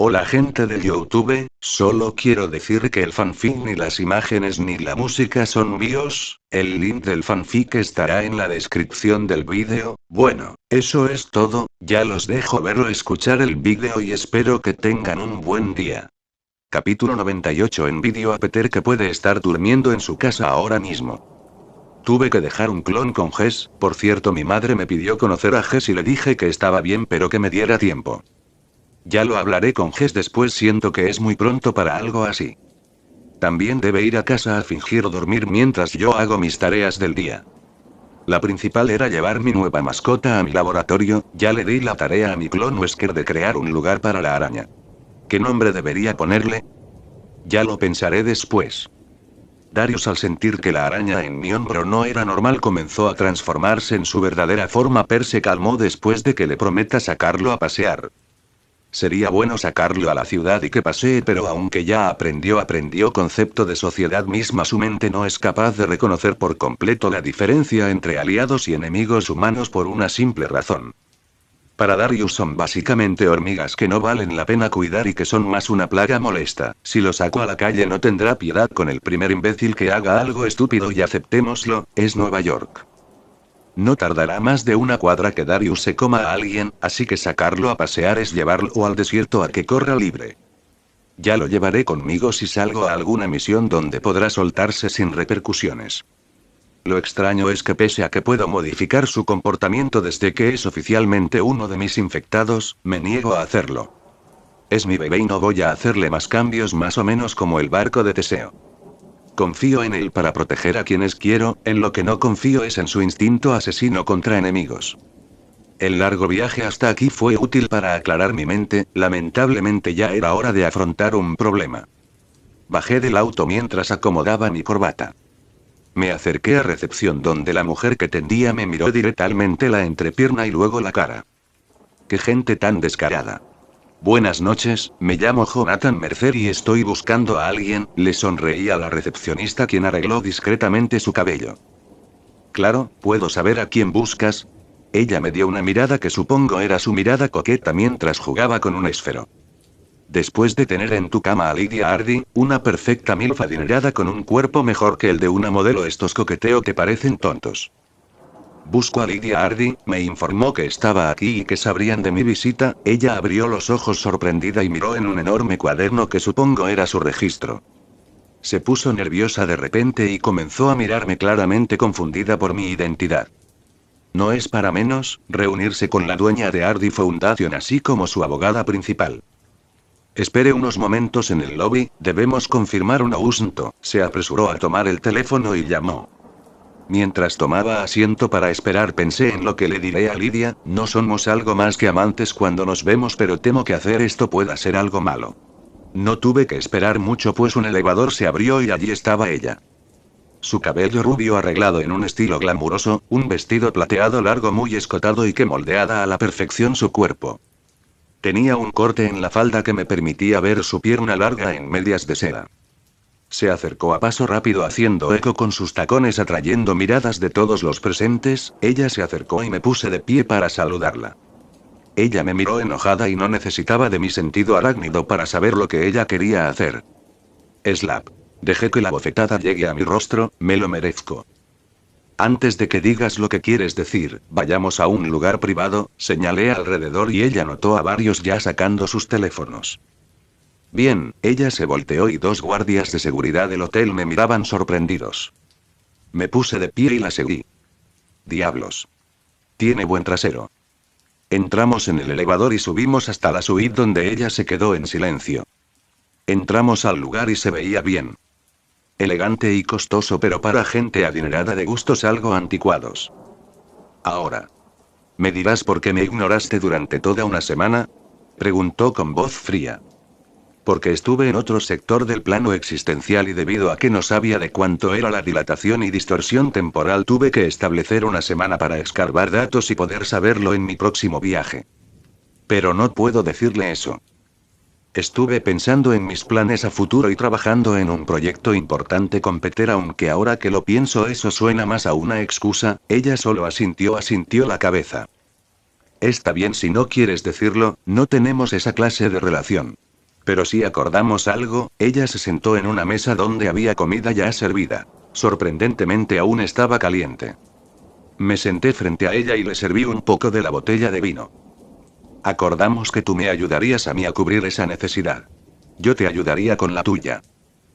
Hola gente de YouTube, solo quiero decir que el fanfic ni las imágenes ni la música son míos, el link del fanfic estará en la descripción del vídeo. Bueno, eso es todo, ya los dejo ver o escuchar el vídeo y espero que tengan un buen día. Capítulo 98. Envidio a Peter que puede estar durmiendo en su casa ahora mismo. Tuve que dejar un clon con Jess, por cierto mi madre me pidió conocer a Jess y le dije que estaba bien pero que me diera tiempo. Ya lo hablaré con Jess después, siento que es muy pronto para algo así. También debe ir a casa a fingir dormir mientras yo hago mis tareas del día. La principal era llevar mi nueva mascota a mi laboratorio, ya le di la tarea a mi clon Wesker de crear un lugar para la araña. ¿Qué nombre debería ponerle? Ya lo pensaré después. Darius, al sentir que la araña en mi hombro no era normal, comenzó a transformarse en su verdadera forma. Per se calmó después de que le prometa sacarlo a pasear. Sería bueno sacarlo a la ciudad y que pasee, pero aunque ya aprendió concepto de sociedad misma, su mente no es capaz de reconocer por completo la diferencia entre aliados y enemigos humanos por una simple razón. Para Darius son básicamente hormigas que no valen la pena cuidar y que son más una plaga molesta. Si lo saco a la calle no tendrá piedad con el primer imbécil que haga algo estúpido, y aceptémoslo, es Nueva York. No tardará más de una cuadra que Darius se coma a alguien, así que sacarlo a pasear es llevarlo al desierto a que corra libre. Ya lo llevaré conmigo si salgo a alguna misión donde podrá soltarse sin repercusiones. Lo extraño es que pese a que puedo modificar su comportamiento desde que es oficialmente uno de mis infectados, me niego a hacerlo. Es mi bebé y no voy a hacerle más cambios, más o menos como el barco de Teseo. Confío en él para proteger a quienes quiero, en lo que no confío es en su instinto asesino contra enemigos. El largo viaje hasta aquí fue útil para aclarar mi mente, lamentablemente ya era hora de afrontar un problema. Bajé del auto mientras acomodaba mi corbata. Me acerqué a recepción donde la mujer que tendía me miró directamente la entrepierna y luego la cara. ¡Qué gente tan descarada! Buenas noches, me llamo Jonathan Mercer y estoy buscando a alguien, le sonreí a la recepcionista, quien arregló discretamente su cabello. Claro, ¿puedo saber a quién buscas? Ella me dio una mirada que supongo era su mirada coqueta mientras jugaba con un esfero. Después de tener en tu cama a Lydia Hardy, una perfecta milf adinerada con un cuerpo mejor que el de una modelo, estos coqueteos te parecen tontos. Busco a Lydia Hardy, me informó que estaba aquí y que sabrían de mi visita. Ella abrió los ojos sorprendida y miró en un enorme cuaderno que supongo era su registro. Se puso nerviosa de repente y comenzó a mirarme claramente confundida por mi identidad. No es para menos, reunirse con la dueña de Hardy Foundation así como su abogada principal. Espere unos momentos en el lobby, debemos confirmar un asunto. Se apresuró a tomar el teléfono y llamó. Mientras tomaba asiento para esperar pensé en lo que le diré a Lydia. No somos algo más que amantes cuando nos vemos, pero temo que hacer esto pueda ser algo malo. No tuve que esperar mucho, pues un elevador se abrió y allí estaba ella. Su cabello rubio arreglado en un estilo glamuroso, un vestido plateado largo muy escotado y que moldeaba a la perfección su cuerpo. Tenía un corte en la falda que me permitía ver su pierna larga en medias de seda. Se acercó a paso rápido haciendo eco con sus tacones atrayendo miradas de todos los presentes. Ella se acercó y me puse de pie para saludarla. Ella me miró enojada y no necesitaba de mi sentido arácnido para saber lo que ella quería hacer. Slap. Dejé que la bofetada llegue a mi rostro, me lo merezco. Antes de que digas lo que quieres decir, vayamos a un lugar privado, señalé alrededor y ella notó a varios ya sacando sus teléfonos. Bien, ella se volteó y dos guardias de seguridad del hotel me miraban sorprendidos. Me puse de pie y la seguí. Diablos. Tiene buen trasero. Entramos en el elevador y subimos hasta la suite donde ella se quedó en silencio. Entramos al lugar y se veía bien. Elegante y costoso, pero para gente adinerada de gustos algo anticuados. Ahora. ¿Me dirás por qué me ignoraste durante toda una semana? Preguntó con voz fría. Porque estuve en otro sector del plano existencial y debido a que no sabía de cuánto era la dilatación y distorsión temporal tuve que establecer una semana para escarbar datos y poder saberlo en mi próximo viaje. Pero no puedo decirle eso. Estuve pensando en mis planes a futuro y trabajando en un proyecto importante con Peter, aunque ahora que lo pienso eso suena más a una excusa. Ella solo asintió la cabeza. Está bien si no quieres decirlo, no tenemos esa clase de relación. Pero si acordamos algo, ella se sentó en una mesa donde había comida ya servida. Sorprendentemente aún estaba caliente. Me senté frente a ella y le serví un poco de la botella de vino. Acordamos que tú me ayudarías a mí a cubrir esa necesidad. Yo te ayudaría con la tuya.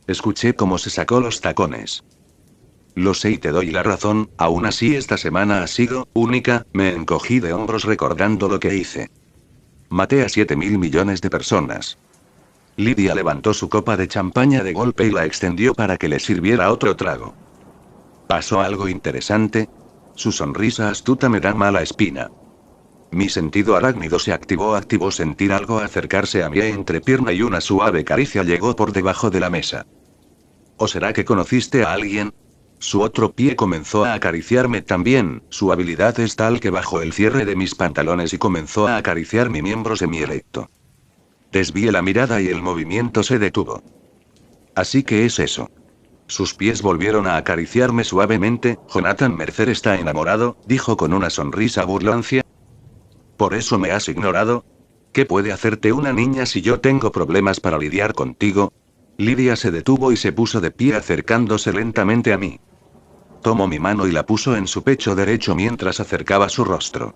Escuché cómo se sacó los tacones. Lo sé y te doy la razón, aún así esta semana ha sido única, me encogí de hombros recordando lo que hice. Maté a 7.000 millones de personas. Lidia levantó su copa de champaña de golpe y la extendió para que le sirviera otro trago. ¿Pasó algo interesante? Su sonrisa astuta me da mala espina. Mi sentido arácnido se activó sentir algo acercarse a mi entrepierna y una suave caricia llegó por debajo de la mesa. ¿O será que conociste a alguien? Su otro pie comenzó a acariciarme también, su habilidad es tal que bajó el cierre de mis pantalones y comenzó a acariciar mi miembro semierecto. Desvié la mirada y el movimiento se detuvo. Así que es eso. Sus pies volvieron a acariciarme suavemente. Jonathan Mercer está enamorado, dijo con una sonrisa burlancia. ¿Por eso me has ignorado? ¿Qué puede hacerte una niña si yo tengo problemas para lidiar contigo? Lidia se detuvo y se puso de pie acercándose lentamente a mí. Tomó mi mano y la puso en su pecho derecho mientras acercaba su rostro.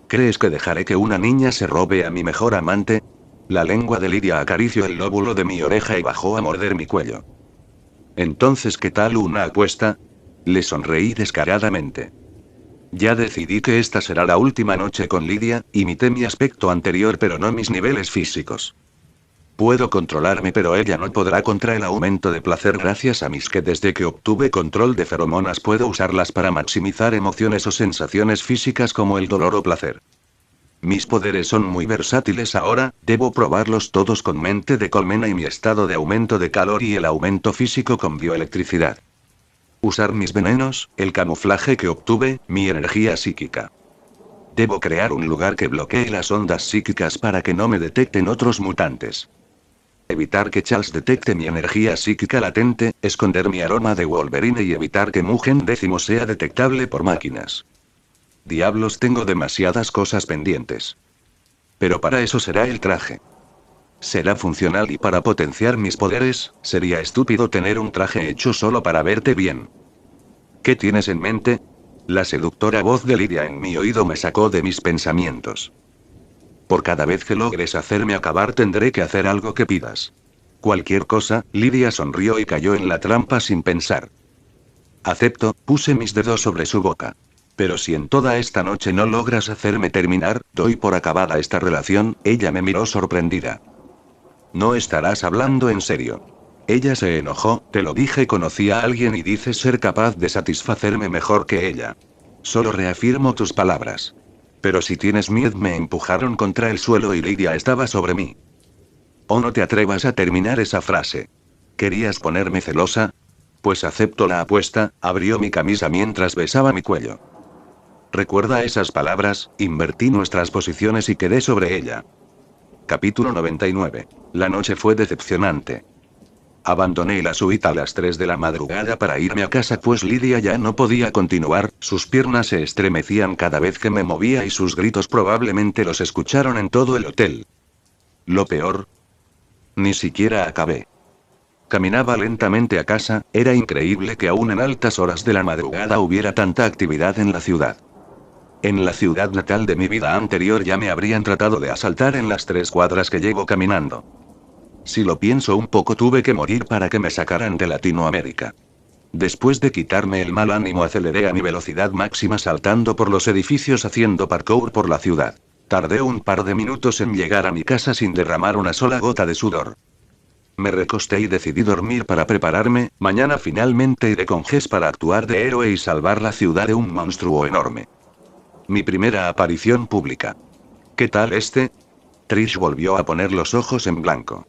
¿Crees que dejaré que una niña se robe a mi mejor amante? La lengua de Lidia acarició el lóbulo de mi oreja y bajó a morder mi cuello. Entonces, ¿qué tal una apuesta? Le sonreí descaradamente. Ya decidí que esta será la última noche con Lidia, imité mi aspecto anterior pero no mis niveles físicos. Puedo controlarme pero ella no podrá contra el aumento de placer gracias a mis que desde que obtuve control de feromonas puedo usarlas para maximizar emociones o sensaciones físicas como el dolor o placer. Mis poderes son muy versátiles ahora, debo probarlos todos con mente de colmena y mi estado de aumento de calor y el aumento físico con bioelectricidad. Usar mis venenos, el camuflaje que obtuve, mi energía psíquica. Debo crear un lugar que bloquee las ondas psíquicas para que no me detecten otros mutantes. Evitar que Charles detecte mi energía psíquica latente, esconder mi aroma de Wolverine y evitar que Mugen X sea detectable por máquinas. Diablos, tengo demasiadas cosas pendientes. Pero para eso será el traje. Será funcional y para potenciar mis poderes, sería estúpido tener un traje hecho solo para verte bien. ¿Qué tienes en mente? La seductora voz de Lidia en mi oído me sacó de mis pensamientos. Por cada vez que logres hacerme acabar tendré que hacer algo que pidas. Cualquier cosa, Lidia sonrió y cayó en la trampa sin pensar. Acepto, puse mis dedos sobre su boca. Pero si en toda esta noche no logras hacerme terminar, doy por acabada esta relación, ella me miró sorprendida. No estarás hablando en serio. Ella se enojó, te lo dije, conocí a alguien y dices ser capaz de satisfacerme mejor que ella. Solo reafirmo tus palabras. Pero si tienes miedo, me empujaron contra el suelo y Lidia estaba sobre mí. Oh, no te atrevas a terminar esa frase. ¿Querías ponerme celosa? Pues acepto la apuesta, abrió mi camisa mientras besaba mi cuello. Recuerda esas palabras, invertí nuestras posiciones y quedé sobre ella. Capítulo 99. La noche fue decepcionante. Abandoné la suite a las 3 de la madrugada para irme a casa pues Lidia ya no podía continuar, sus piernas se estremecían cada vez que me movía y sus gritos probablemente los escucharon en todo el hotel. Lo peor. Ni siquiera acabé. Caminaba lentamente a casa, era increíble que aún en altas horas de la madrugada hubiera tanta actividad en la ciudad. En la ciudad natal de mi vida anterior ya me habrían tratado de asaltar en las 3 cuadras que llevo caminando. Si lo pienso un poco, tuve que morir para que me sacaran de Latinoamérica. Después de quitarme el mal ánimo, aceleré a mi velocidad máxima saltando por los edificios haciendo parkour por la ciudad. Tardé un par de minutos en llegar a mi casa sin derramar una sola gota de sudor. Me recosté y decidí dormir para prepararme, mañana finalmente iré con Jess para actuar de héroe y salvar la ciudad de un monstruo enorme. Mi primera aparición pública. ¿Qué tal este? Trish volvió a poner los ojos en blanco.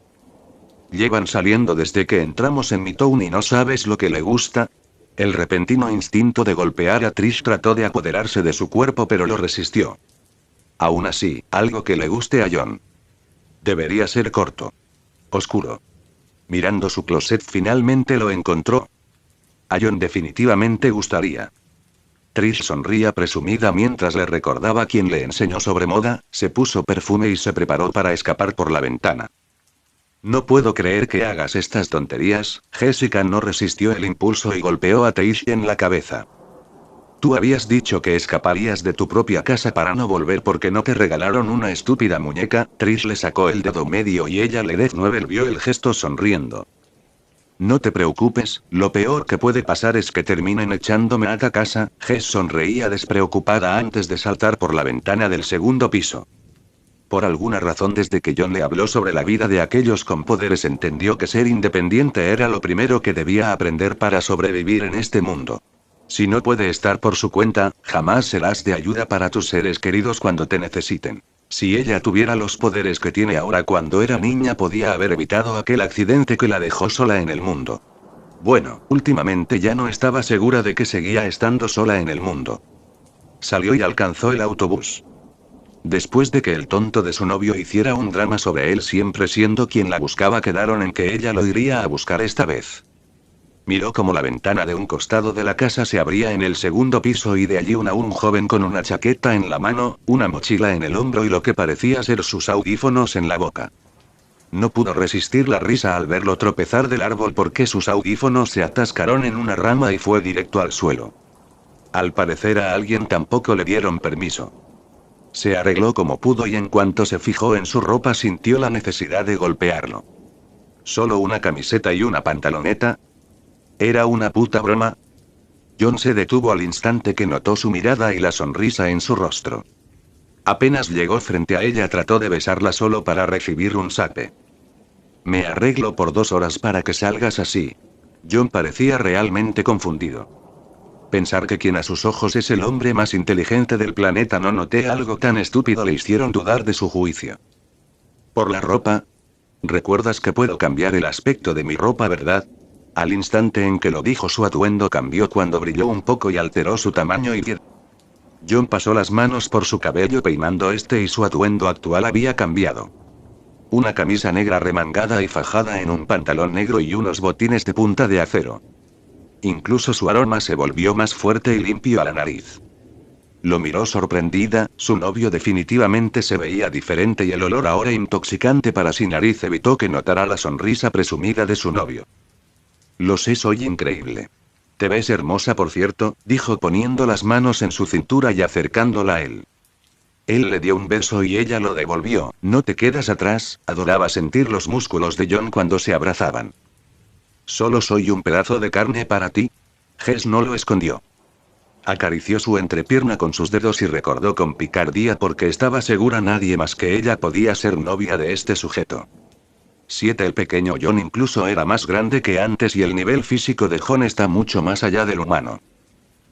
Llevan saliendo desde que entramos en Midtown y no sabes lo que le gusta. El repentino instinto de golpear a Trish trató de apoderarse de su cuerpo pero lo resistió. Aún así, algo que le guste a John. Debería ser corto. Oscuro. Mirando su closet finalmente lo encontró. A John definitivamente gustaría. Trish sonría presumida mientras le recordaba quién le enseñó sobre moda, se puso perfume y se preparó para escapar por la ventana. No puedo creer que hagas estas tonterías. Jessica no resistió el impulso y golpeó a Teishi en la cabeza. Tú habías dicho que escaparías de tu propia casa para no volver porque no te regalaron una estúpida muñeca. Trish le sacó el dedo medio y ella le devolvió el gesto sonriendo. No te preocupes, lo peor que puede pasar es que terminen echándome a casa. Jess sonreía despreocupada antes de saltar por la ventana del segundo piso. Por alguna razón desde que John le habló sobre la vida de aquellos con poderes entendió que ser independiente era lo primero que debía aprender para sobrevivir en este mundo. Si no puede estar por su cuenta, jamás serás de ayuda para tus seres queridos cuando te necesiten. Si ella tuviera los poderes que tiene ahora cuando era niña podía haber evitado aquel accidente que la dejó sola en el mundo. Bueno, últimamente ya no estaba segura de que seguía estando sola en el mundo. Salió y alcanzó el autobús. Después de que el tonto de su novio hiciera un drama sobre él siempre siendo quien la buscaba, quedaron en que ella lo iría a buscar esta vez. Miró como la ventana de un costado de la casa se abría en el segundo piso y de allí un joven con una chaqueta en la mano, una mochila en el hombro y lo que parecía ser sus audífonos en la boca. No pudo resistir la risa al verlo tropezar del árbol porque sus audífonos se atascaron en una rama y fue directo al suelo. Al parecer a alguien tampoco le dieron permiso. Se arregló como pudo y en cuanto se fijó en su ropa sintió la necesidad de golpearlo. ¿Solo una camiseta y una pantaloneta? ¿Era una puta broma? John se detuvo al instante que notó su mirada y la sonrisa en su rostro. Apenas llegó frente a ella trató de besarla solo para recibir un sape. Me arreglo por 2 horas para que salgas así. John parecía realmente confundido. Pensar que quien a sus ojos es el hombre más inteligente del planeta no noté algo tan estúpido le hicieron dudar de su juicio. ¿Por la ropa? ¿Recuerdas que puedo cambiar el aspecto de mi ropa, verdad? Al instante en que lo dijo su atuendo cambió cuando brilló un poco y alteró su tamaño y... John pasó las manos por su cabello peinando y su atuendo actual había cambiado. Una camisa negra remangada y fajada en un pantalón negro y unos botines de punta de acero. Incluso su aroma se volvió más fuerte y limpio a la nariz. Lo miró sorprendida, su novio definitivamente se veía diferente y el olor ahora intoxicante para su nariz evitó que notara la sonrisa presumida de su novio. Lo sé, soy increíble. Te ves hermosa, por cierto, dijo poniendo las manos en su cintura y acercándola a él. Él le dio un beso y ella lo devolvió. No te quedas atrás, adoraba sentir los músculos de John cuando se abrazaban. ¿Solo soy un pedazo de carne para ti? Jess no lo escondió. Acarició su entrepierna con sus dedos y recordó con picardía porque estaba segura nadie más que ella podía ser novia de este sujeto. 7 El pequeño John incluso era más grande que antes y el nivel físico de John está mucho más allá del humano.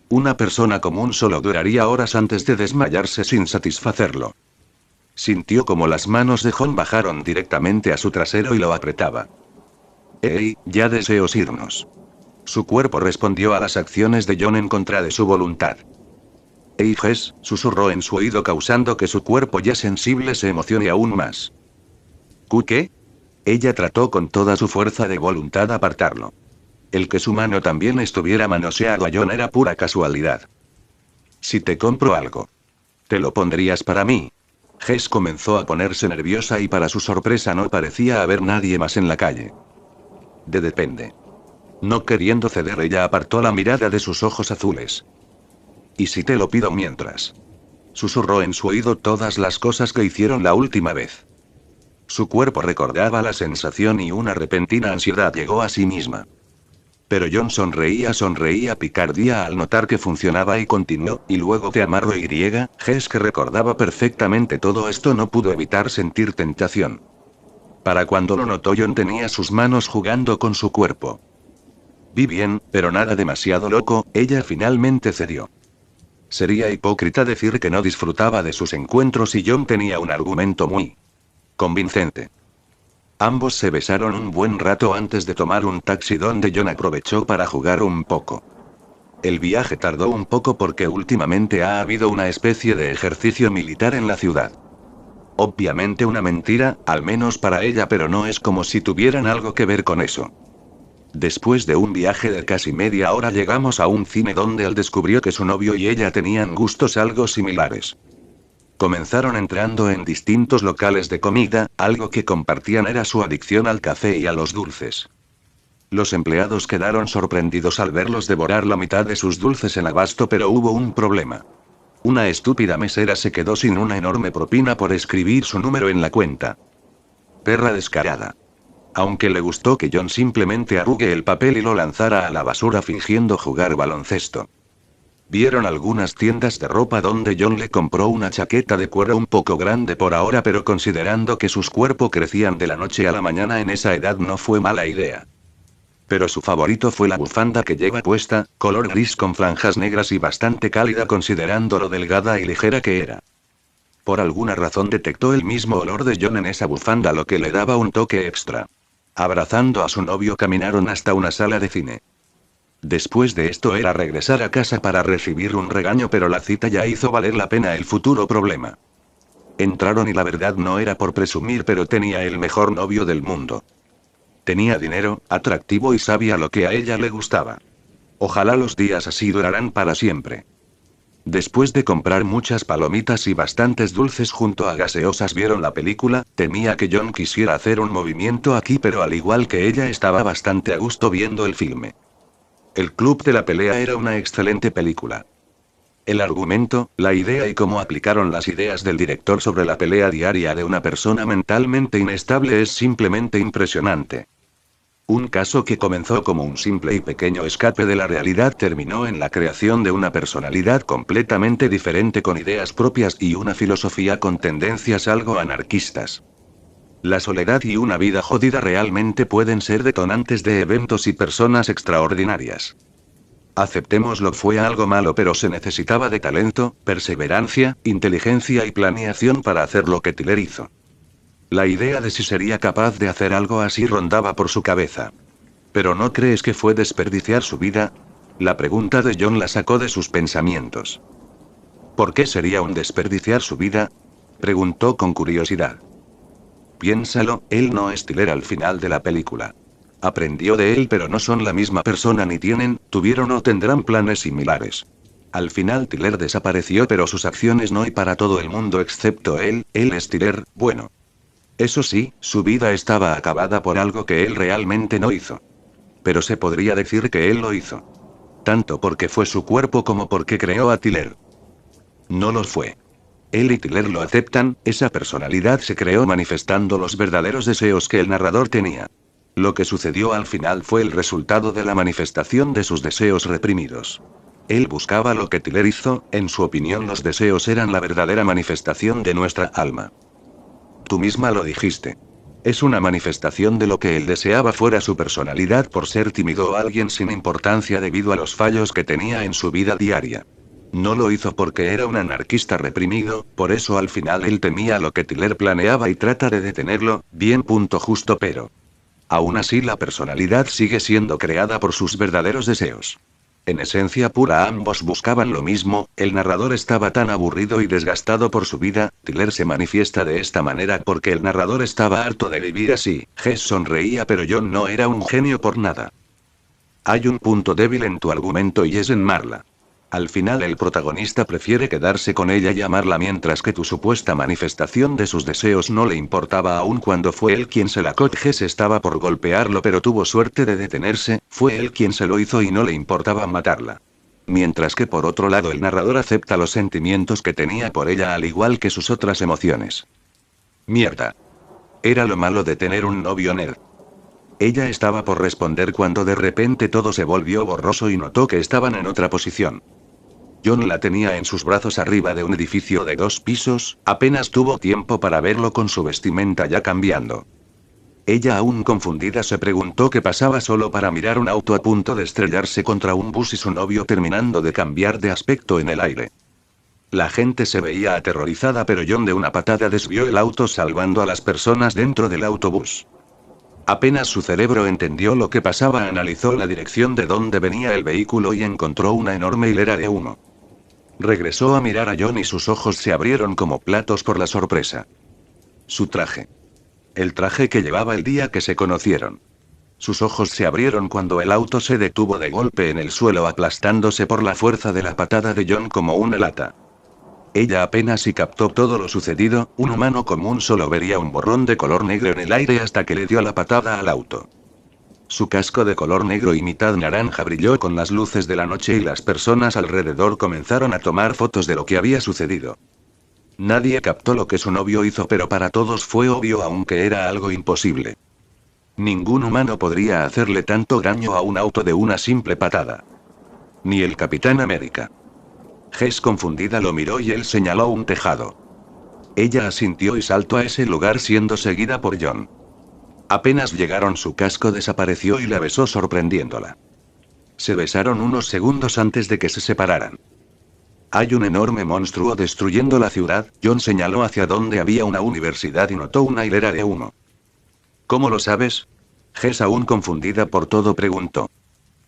Una persona común solo duraría horas antes de desmayarse sin satisfacerlo. Sintió como las manos de John bajaron directamente a su trasero y lo apretaba. «Hey, ya deseos irnos». Su cuerpo respondió a las acciones de John en contra de su voluntad. «Hey Jess», susurró en su oído causando que su cuerpo ya sensible se emocione aún más. ¿Qué? Ella trató con toda su fuerza de voluntad apartarlo. El que su mano también estuviera manoseado a John era pura casualidad. «Si te compro algo, ¿te lo pondrías para mí?» Jess comenzó a ponerse nerviosa y para su sorpresa no parecía haber nadie más en la calle. Depende. No queriendo ceder, ella apartó la mirada de sus ojos azules. ¿Y si te lo pido mientras? Susurró en su oído todas las cosas que hicieron la última vez. Su cuerpo recordaba la sensación y una repentina ansiedad llegó a sí misma. Pero John sonreía picardía al notar que funcionaba y continuó, y luego te amarro y Jess, que recordaba perfectamente todo esto, no pudo evitar sentir tentación. Para cuando lo notó, John tenía sus manos jugando con su cuerpo. Vi bien, pero nada demasiado loco, ella finalmente cedió. Sería hipócrita decir que no disfrutaba de sus encuentros y John tenía un argumento muy convincente. Ambos se besaron un buen rato antes de tomar un taxi donde John aprovechó para jugar un poco. El viaje tardó un poco porque últimamente ha habido una especie de ejercicio militar en la ciudad. Obviamente una mentira, al menos para ella, pero no es como si tuvieran algo que ver con eso. Después de un viaje de casi media hora llegamos a un cine donde él descubrió que su novio y ella tenían gustos algo similares. Comenzaron entrando en distintos locales de comida, algo que compartían era su adicción al café y a los dulces. Los empleados quedaron sorprendidos al verlos devorar la mitad de sus dulces en abasto, pero hubo un problema. Una estúpida mesera se quedó sin una enorme propina por escribir su número en la cuenta. Perra descarada. Aunque le gustó que John simplemente arrugue el papel y lo lanzara a la basura fingiendo jugar baloncesto. Vieron algunas tiendas de ropa donde John le compró una chaqueta de cuero un poco grande por ahora, pero considerando que sus cuerpos crecían de la noche a la mañana en esa edad no fue mala idea. Pero su favorito fue la bufanda que lleva puesta, color gris con franjas negras y bastante cálida considerando lo delgada y ligera que era. Por alguna razón detectó el mismo olor de John en esa bufanda, lo que le daba un toque extra. Abrazando a su novio caminaron hasta una sala de cine. Después de esto era regresar a casa para recibir un regaño, pero la cita ya hizo valer la pena el futuro problema. Entraron y la verdad no era por presumir, pero tenía el mejor novio del mundo. Tenía dinero, atractivo y sabía lo que a ella le gustaba. Ojalá los días así duraran para siempre. Después de comprar muchas palomitas y bastantes dulces junto a gaseosas vieron la película. Temía que John quisiera hacer un movimiento aquí, pero al igual que ella estaba bastante a gusto viendo el filme. El Club de la Pelea era una excelente película. El argumento, la idea y cómo aplicaron las ideas del director sobre la pelea diaria de una persona mentalmente inestable es simplemente impresionante. Un caso que comenzó como un simple y pequeño escape de la realidad terminó en la creación de una personalidad completamente diferente con ideas propias y una filosofía con tendencias algo anarquistas. La soledad y una vida jodida realmente pueden ser detonantes de eventos y personas extraordinarias. Aceptémoslo, fue algo malo, pero se necesitaba de talento, perseverancia, inteligencia y planeación para hacer lo que Tyler hizo. La idea de si sería capaz de hacer algo así rondaba por su cabeza. ¿Pero no crees que fue desperdiciar su vida? La pregunta de John la sacó de sus pensamientos. ¿Por qué sería un desperdiciar su vida?, preguntó con curiosidad. Piénsalo, él no es Tyler al final de la película. Aprendió de él, pero no son la misma persona, ni tuvieron o tendrán planes similares. Al final Tyler desapareció, pero sus acciones no, y para todo el mundo excepto él es Tyler, bueno. Eso sí, su vida estaba acabada por algo que él realmente no hizo. Pero se podría decir que él lo hizo. Tanto porque fue su cuerpo como porque creó a Tyler. No lo fue. Él y Tyler lo aceptan, esa personalidad se creó manifestando los verdaderos deseos que el narrador tenía. Lo que sucedió al final fue el resultado de la manifestación de sus deseos reprimidos. Él buscaba lo que Tyler hizo, en su opinión los deseos eran la verdadera manifestación de nuestra alma. Tú misma lo dijiste. Es una manifestación de lo que él deseaba fuera su personalidad por ser tímido o alguien sin importancia debido a los fallos que tenía en su vida diaria. No lo hizo porque era un anarquista reprimido, por eso al final él temía lo que Tyler planeaba y trata de detenerlo, bien, justo, pero aún así la personalidad sigue siendo creada por sus verdaderos deseos. En esencia pura ambos buscaban lo mismo, el narrador estaba tan aburrido y desgastado por su vida. Tyler se manifiesta de esta manera porque el narrador estaba harto de vivir así. Jess sonreía, pero John no era un genio por nada. Hay un punto débil en tu argumento y es en Marla. Al final el protagonista prefiere quedarse con ella y amarla, mientras que tu supuesta manifestación de sus deseos no le importaba aun cuando fue él quien se la cogió. Jess estaba por golpearlo, pero tuvo suerte de detenerse, fue él quien se lo hizo y no le importaba matarla. Mientras que por otro lado el narrador acepta los sentimientos que tenía por ella al igual que sus otras emociones. Mierda. Era lo malo de tener un novio nerd. Ella estaba por responder cuando de repente todo se volvió borroso y notó que estaban en otra posición. John la tenía en sus brazos arriba de un edificio de 2 pisos, apenas tuvo tiempo para verlo con su vestimenta ya cambiando. Ella, aún confundida, se preguntó qué pasaba solo para mirar un auto a punto de estrellarse contra un bus y su novio terminando de cambiar de aspecto en el aire. La gente se veía aterrorizada, pero John de una patada desvió el auto salvando a las personas dentro del autobús. Apenas su cerebro entendió lo que pasaba, analizó la dirección de donde venía el vehículo y encontró una enorme hilera de humo. Regresó a mirar a John y sus ojos se abrieron como platos por la sorpresa. Su traje. El traje que llevaba el día que se conocieron. Sus ojos se abrieron cuando el auto se detuvo de golpe en el suelo, aplastándose por la fuerza de la patada de John como una lata. Ella apenas si captó todo lo sucedido, un humano común solo vería un borrón de color negro en el aire hasta que le dio la patada al auto. Su casco de color negro y mitad naranja brilló con las luces de la noche y las personas alrededor comenzaron a tomar fotos de lo que había sucedido. Nadie captó lo que su novio hizo, pero para todos fue obvio, aunque era algo imposible. Ningún humano podría hacerle tanto daño a un auto de una simple patada. Ni el Capitán América. Jess confundida lo miró y él señaló un tejado. Ella asintió y saltó a ese lugar siendo seguida por John. Apenas llegaron, su casco desapareció y la besó sorprendiéndola. Se besaron unos segundos antes de que se separaran. Hay un enorme monstruo destruyendo la ciudad. John señaló hacia donde había una universidad y notó una hilera de humo. ¿Cómo lo sabes? Jess, aún confundida por todo, preguntó.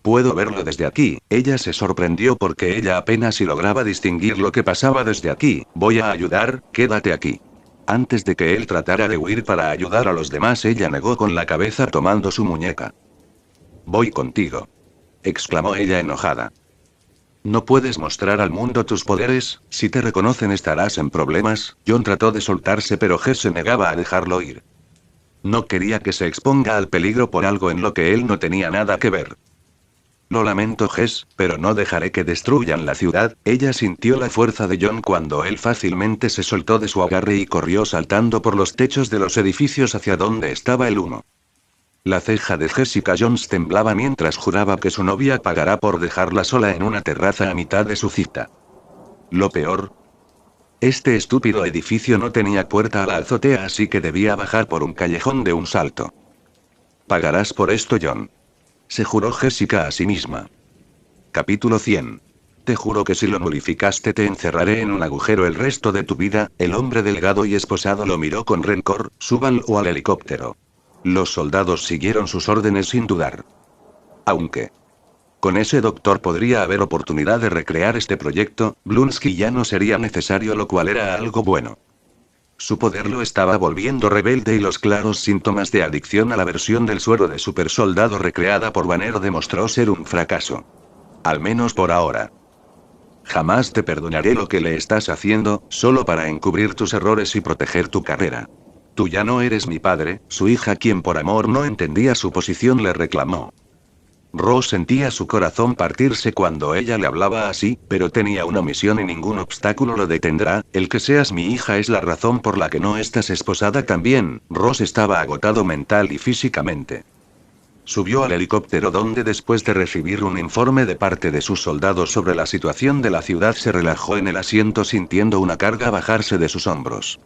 Puedo verlo desde aquí. Ella se sorprendió porque ella apenas si lograba distinguir lo que pasaba desde aquí. Voy a ayudar, quédate aquí. Antes de que él tratara de huir para ayudar a los demás, ella negó con la cabeza tomando su muñeca. Voy contigo, exclamó ella enojada. No puedes mostrar al mundo tus poderes, si te reconocen estarás en problemas. John trató de soltarse, pero Jess se negaba a dejarlo ir. No quería que se exponga al peligro por algo en lo que él no tenía nada que ver. Lo lamento, Jess, pero no dejaré que destruyan la ciudad. Ella sintió la fuerza de John cuando él fácilmente se soltó de su agarre y corrió saltando por los techos de los edificios hacia donde estaba el humo. La ceja de Jessica Jones temblaba mientras juraba que su novia pagará por dejarla sola en una terraza a mitad de su cita. Lo peor. Este estúpido edificio no tenía puerta a la azotea, así que debía bajar por un callejón de un salto. Pagarás por esto, John. Se juró Jessica a sí misma. Capítulo 100. Te juro que si lo nulificaste te encerraré en un agujero el resto de tu vida. El hombre delgado y esposado lo miró con rencor. Súbanlo al helicóptero. Los soldados siguieron sus órdenes sin dudar. Aunque con ese doctor podría haber oportunidad de recrear este proyecto, Blonsky ya no sería necesario, lo cual era algo bueno. Su poder lo estaba volviendo rebelde y los claros síntomas de adicción a la versión del suero de supersoldado recreada por Banner demostró ser un fracaso. Al menos por ahora. Jamás te perdonaré lo que le estás haciendo, solo para encubrir tus errores y proteger tu carrera. Tú ya no eres mi padre. Su hija, quien por amor no entendía su posición, le reclamó. Rose sentía su corazón partirse cuando ella le hablaba así, pero tenía una misión y ningún obstáculo lo detendrá. El que seas mi hija es la razón por la que no estás esposada también. Rose estaba agotado mental y físicamente. Subió al helicóptero donde, después de recibir un informe de parte de sus soldados sobre la situación de la ciudad, se relajó en el asiento sintiendo una carga bajarse de sus hombros.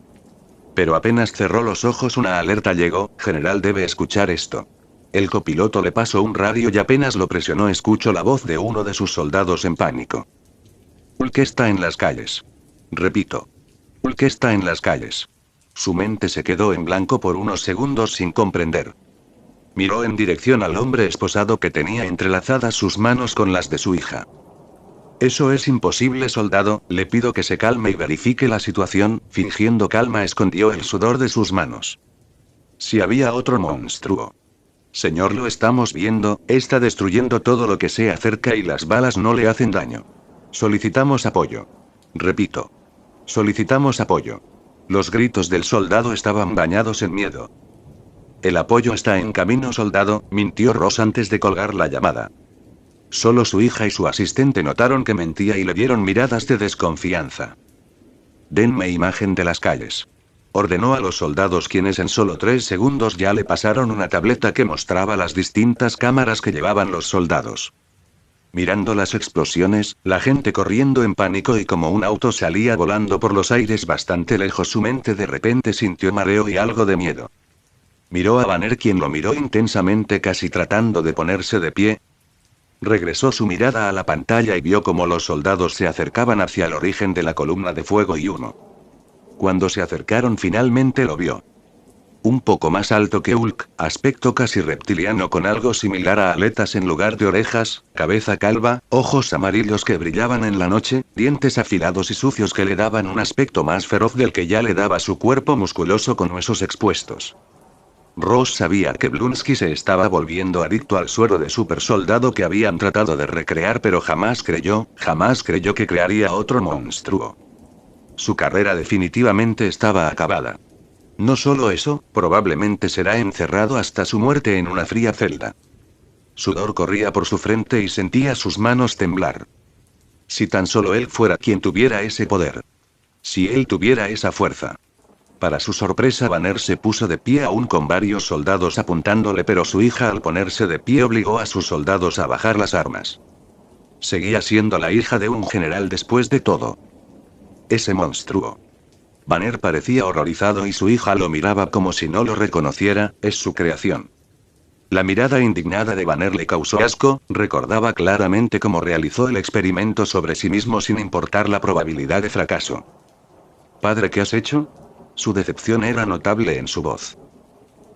Pero apenas cerró los ojos una alerta llegó. General, debe escuchar esto. El copiloto le pasó un radio y apenas lo presionó escuchó la voz de uno de sus soldados en pánico. Hulk está en las calles. Repito. Hulk está en las calles. Su mente se quedó en blanco por unos segundos sin comprender. Miró en dirección al hombre esposado que tenía entrelazadas sus manos con las de su hija. Eso es imposible, soldado, le pido que se calme y verifique la situación. Fingiendo calma escondió el sudor de sus manos. Si había otro monstruo. Señor, lo estamos viendo, está destruyendo todo lo que se acerca y las balas no le hacen daño. Solicitamos apoyo. Repito. Solicitamos apoyo. Los gritos del soldado estaban bañados en miedo. El apoyo está en camino, soldado, mintió Ross antes de colgar la llamada. Solo su hija y su asistente notaron que mentía y le dieron miradas de desconfianza. Denme imagen de las calles. Ordenó a los soldados, quienes en solo 3 segundos ya le pasaron una tableta que mostraba las distintas cámaras que llevaban los soldados. Mirando las explosiones, la gente corriendo en pánico y como un auto salía volando por los aires bastante lejos, su mente de repente sintió mareo y algo de miedo. Miró a Banner, quien lo miró intensamente, casi tratando de ponerse de pie. Regresó su mirada a la pantalla y vio cómo los soldados se acercaban hacia el origen de la columna de fuego y humo. Cuando se acercaron finalmente lo vio. Un poco más alto que Hulk, aspecto casi reptiliano con algo similar a aletas en lugar de orejas, cabeza calva, ojos amarillos que brillaban en la noche, dientes afilados y sucios que le daban un aspecto más feroz del que ya le daba su cuerpo musculoso con huesos expuestos. Ross sabía que Blonsky se estaba volviendo adicto al suero de supersoldado que habían tratado de recrear, pero jamás creyó que crearía otro monstruo. Su carrera definitivamente estaba acabada. No solo eso, probablemente será encerrado hasta su muerte en una fría celda. Sudor corría por su frente y sentía sus manos temblar. Si tan solo él fuera quien tuviera ese poder. Si él tuviera esa fuerza. Para su sorpresa, Banner se puso de pie aún con varios soldados apuntándole, pero su hija al ponerse de pie obligó a sus soldados a bajar las armas. Seguía siendo la hija de un general después de todo. Ese monstruo. Banner parecía horrorizado y su hija lo miraba como si no lo reconociera, es su creación. La mirada indignada de Banner le causó asco, recordaba claramente cómo realizó el experimento sobre sí mismo sin importar la probabilidad de fracaso. «Padre, ¿qué has hecho?». Su decepción era notable en su voz.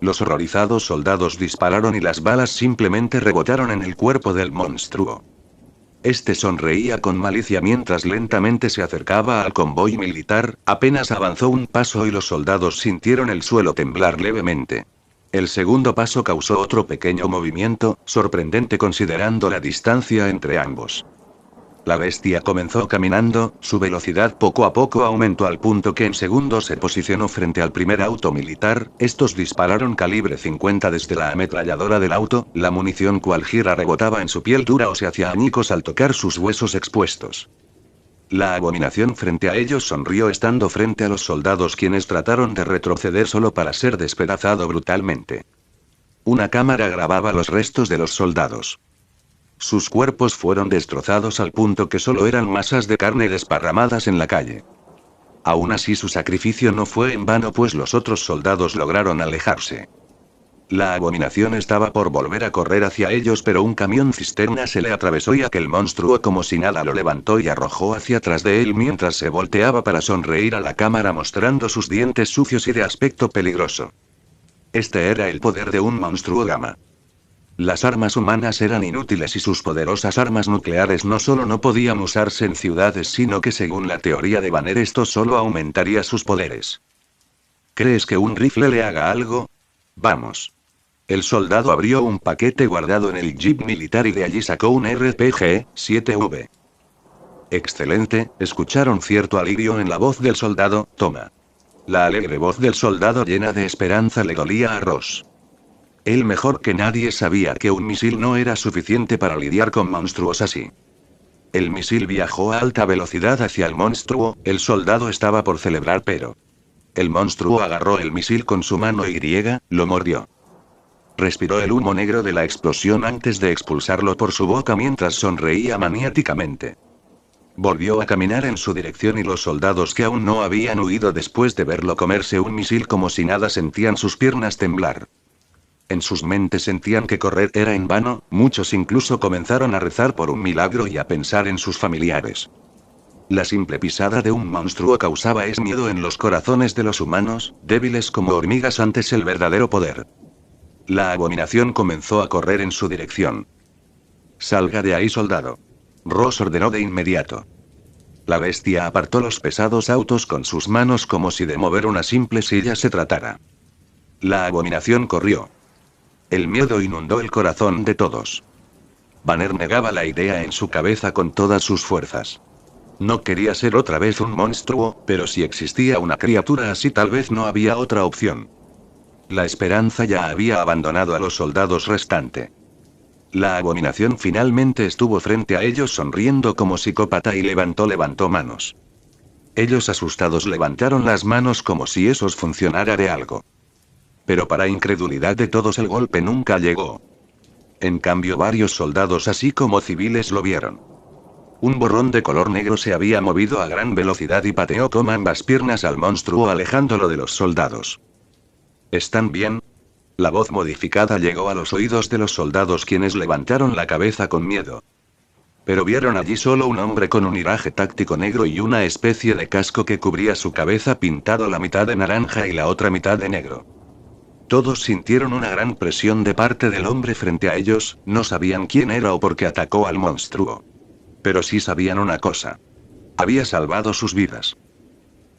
Los horrorizados soldados dispararon y las balas simplemente rebotaron en el cuerpo del monstruo. Este sonreía con malicia mientras lentamente se acercaba al convoy militar, apenas avanzó un paso y los soldados sintieron el suelo temblar levemente. El segundo paso causó otro pequeño movimiento, sorprendente considerando la distancia entre ambos. La bestia comenzó caminando, su velocidad poco a poco aumentó al punto que en segundos se posicionó frente al primer auto militar. Estos dispararon calibre 50 desde la ametralladora del auto, la munición cual gira rebotaba en su piel dura o se hacía añicos al tocar sus huesos expuestos. La abominación frente a ellos sonrió estando frente a los soldados quienes trataron de retroceder solo para ser despedazado brutalmente. Una cámara grababa los restos de los soldados. Sus cuerpos fueron destrozados al punto que solo eran masas de carne desparramadas en la calle. Aún así su sacrificio no fue en vano pues los otros soldados lograron alejarse. La abominación estaba por volver a correr hacia ellos pero un camión cisterna se le atravesó y aquel monstruo como si nada lo levantó y arrojó hacia atrás de él mientras se volteaba para sonreír a la cámara mostrando sus dientes sucios y de aspecto peligroso. Este era el poder de un monstruo gamma. Las armas humanas eran inútiles y sus poderosas armas nucleares no solo no podían usarse en ciudades sino que según la teoría de Banner esto solo aumentaría sus poderes. ¿Crees que un rifle le haga algo? Vamos. El soldado abrió un paquete guardado en el jeep militar y de allí sacó un RPG-7V. Excelente, escucharon cierto alivio en la voz del soldado, toma. La alegre voz del soldado llena de esperanza le dolía a Ross. Él mejor que nadie sabía que un misil no era suficiente para lidiar con monstruos así. El misil viajó a alta velocidad hacia el monstruo, el soldado estaba por celebrar pero... El monstruo agarró el misil con su mano y lo mordió. Respiró el humo negro de la explosión antes de expulsarlo por su boca mientras sonreía maniáticamente. Volvió a caminar en su dirección y los soldados que aún no habían huido después de verlo comerse un misil como si nada sentían sus piernas temblar. En sus mentes sentían que correr era en vano, muchos incluso comenzaron a rezar por un milagro y a pensar en sus familiares. La simple pisada de un monstruo causaba miedo en los corazones de los humanos, débiles como hormigas antes el verdadero poder. La abominación comenzó a correr en su dirección. «Salga de ahí, soldado». Ross ordenó de inmediato. La bestia apartó los pesados autos con sus manos como si de mover una simple silla se tratara. La abominación corrió. El miedo inundó el corazón de todos. Banner negaba la idea en su cabeza con todas sus fuerzas. No quería ser otra vez un monstruo, pero si existía una criatura así tal vez no había otra opción. La esperanza ya había abandonado a los soldados restantes. La abominación finalmente estuvo frente a ellos sonriendo como psicópata y levantó manos. Ellos asustados levantaron las manos como si esos funcionara de algo. Pero para incredulidad de todos el golpe nunca llegó. En cambio varios soldados así como civiles lo vieron. Un borrón de color negro se había movido a gran velocidad y pateó con ambas piernas al monstruo alejándolo de los soldados. ¿Están bien? La voz modificada llegó a los oídos de los soldados quienes levantaron la cabeza con miedo. Pero vieron allí solo un hombre con un traje táctico negro y una especie de casco que cubría su cabeza pintado la mitad de naranja y la otra mitad de negro. Todos sintieron una gran presión de parte del hombre frente a ellos, no sabían quién era o por qué atacó al monstruo. Pero sí sabían una cosa. Había salvado sus vidas.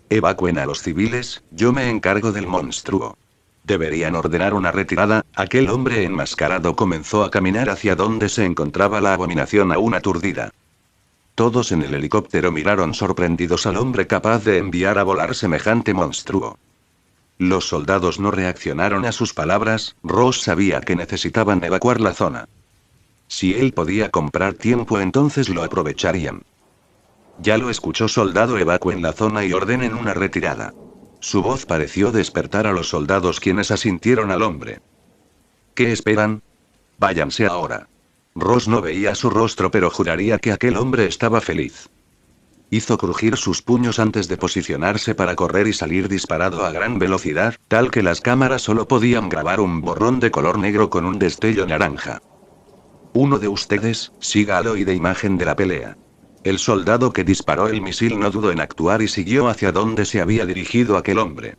Evacúen a los civiles, yo me encargo del monstruo. Deberían ordenar una retirada. Aquel hombre enmascarado comenzó a caminar hacia donde se encontraba la abominación aún aturdida. Todos en el helicóptero miraron sorprendidos al hombre capaz de enviar a volar semejante monstruo. Los soldados no reaccionaron a sus palabras. Ross sabía que necesitaban evacuar la zona. Si él podía comprar tiempo, entonces lo aprovecharían. Ya lo escuchó, soldado, evacúen la zona y ordenen una retirada. Su voz pareció despertar a los soldados, quienes asintieron al hombre. ¿Qué esperan? Váyanse ahora. Ross no veía su rostro, pero juraría que aquel hombre estaba feliz. Hizo crujir sus puños antes de posicionarse para correr y salir disparado a gran velocidad, tal que las cámaras solo podían grabar un borrón de color negro con un destello naranja. Uno de ustedes, sígalo y de imagen de la pelea. El soldado que disparó el misil no dudó en actuar y siguió hacia donde se había dirigido aquel hombre.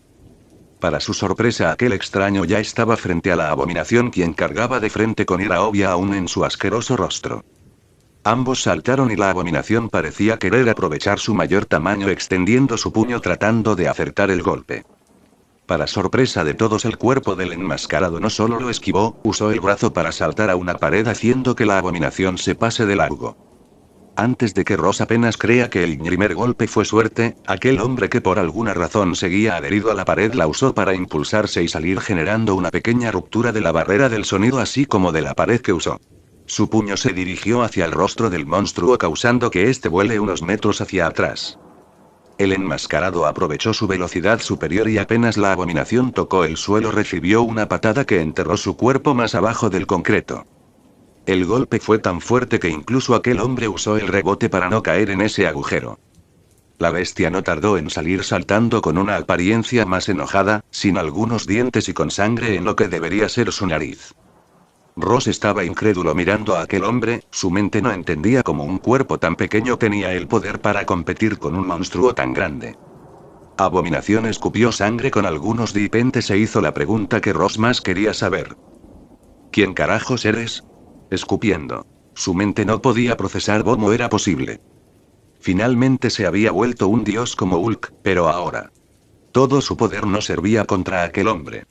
Para su sorpresa, aquel extraño ya estaba frente a la abominación, quien cargaba de frente con ira obvia aún en su asqueroso rostro. Ambos saltaron y la abominación parecía querer aprovechar su mayor tamaño, extendiendo su puño tratando de acertar el golpe. Para sorpresa de todos, el cuerpo del enmascarado no solo lo esquivó, usó el brazo para saltar a una pared haciendo que la abominación se pase de largo. Antes de que Ross apenas crea que el primer golpe fue suerte, aquel hombre que por alguna razón seguía adherido a la pared la usó para impulsarse y salir, generando una pequeña ruptura de la barrera del sonido así como de la pared que usó. Su puño se dirigió hacia el rostro del monstruo, causando que éste vuele unos metros hacia atrás. El enmascarado aprovechó su velocidad superior y apenas la abominación tocó el suelo recibió una patada que enterró su cuerpo más abajo del concreto. El golpe fue tan fuerte que incluso aquel hombre usó el rebote para no caer en ese agujero. La bestia no tardó en salir saltando con una apariencia más enojada, sin algunos dientes y con sangre en lo que debería ser su nariz. Ross estaba incrédulo mirando a aquel hombre, su mente no entendía cómo un cuerpo tan pequeño tenía el poder para competir con un monstruo tan grande. Abominación escupió sangre con algunos dientes e hizo la pregunta que Ross más quería saber. ¿Quién carajos eres? Escupiendo. Su mente no podía procesar cómo era posible. Finalmente se había vuelto un dios como Hulk, pero ahora. Todo su poder no servía contra aquel hombre.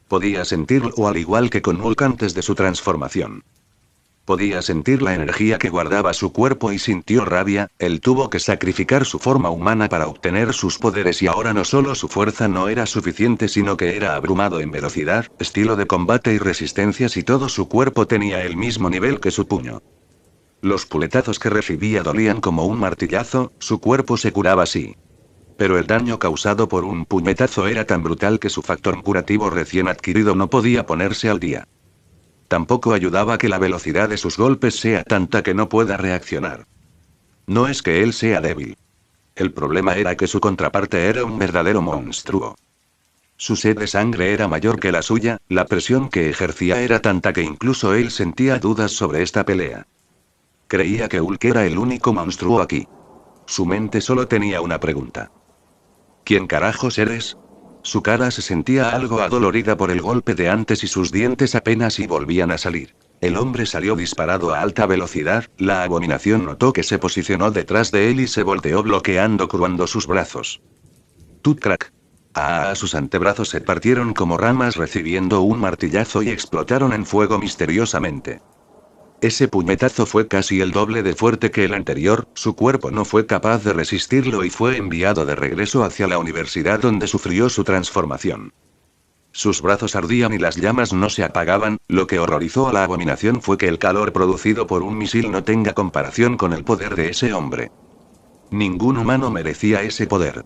Podía sentirlo al igual que con Hulk antes de su transformación. Podía sentir la energía que guardaba su cuerpo y sintió rabia. Él tuvo que sacrificar su forma humana para obtener sus poderes y ahora no solo su fuerza no era suficiente, sino que era abrumado en velocidad, estilo de combate y resistencias, y todo su cuerpo tenía el mismo nivel que su puño. Los puletazos que recibía dolían como un martillazo, su cuerpo se curaba así. Pero el daño causado por un puñetazo era tan brutal que su factor curativo recién adquirido no podía ponerse al día. Tampoco ayudaba que la velocidad de sus golpes sea tanta que no pueda reaccionar. No es que él sea débil. El problema era que su contraparte era un verdadero monstruo. Su sed de sangre era mayor que la suya, la presión que ejercía era tanta que incluso él sentía dudas sobre esta pelea. Creía que Hulk era el único monstruo aquí. Su mente solo tenía una pregunta. ¿Quién carajos eres? Su cara se sentía algo adolorida por el golpe de antes y sus dientes apenas si volvían a salir. El hombre salió disparado a alta velocidad, la abominación notó que se posicionó detrás de él y se volteó bloqueando curvando sus brazos. ¡Tut crack! Sus antebrazos se partieron como ramas recibiendo un martillazo y explotaron en fuego misteriosamente. Ese puñetazo fue casi el doble de fuerte que el anterior, su cuerpo no fue capaz de resistirlo y fue enviado de regreso hacia la universidad donde sufrió su transformación. Sus brazos ardían y las llamas no se apagaban. Lo que horrorizó a la abominación fue que el calor producido por un misil no tenga comparación con el poder de ese hombre. Ningún humano merecía ese poder.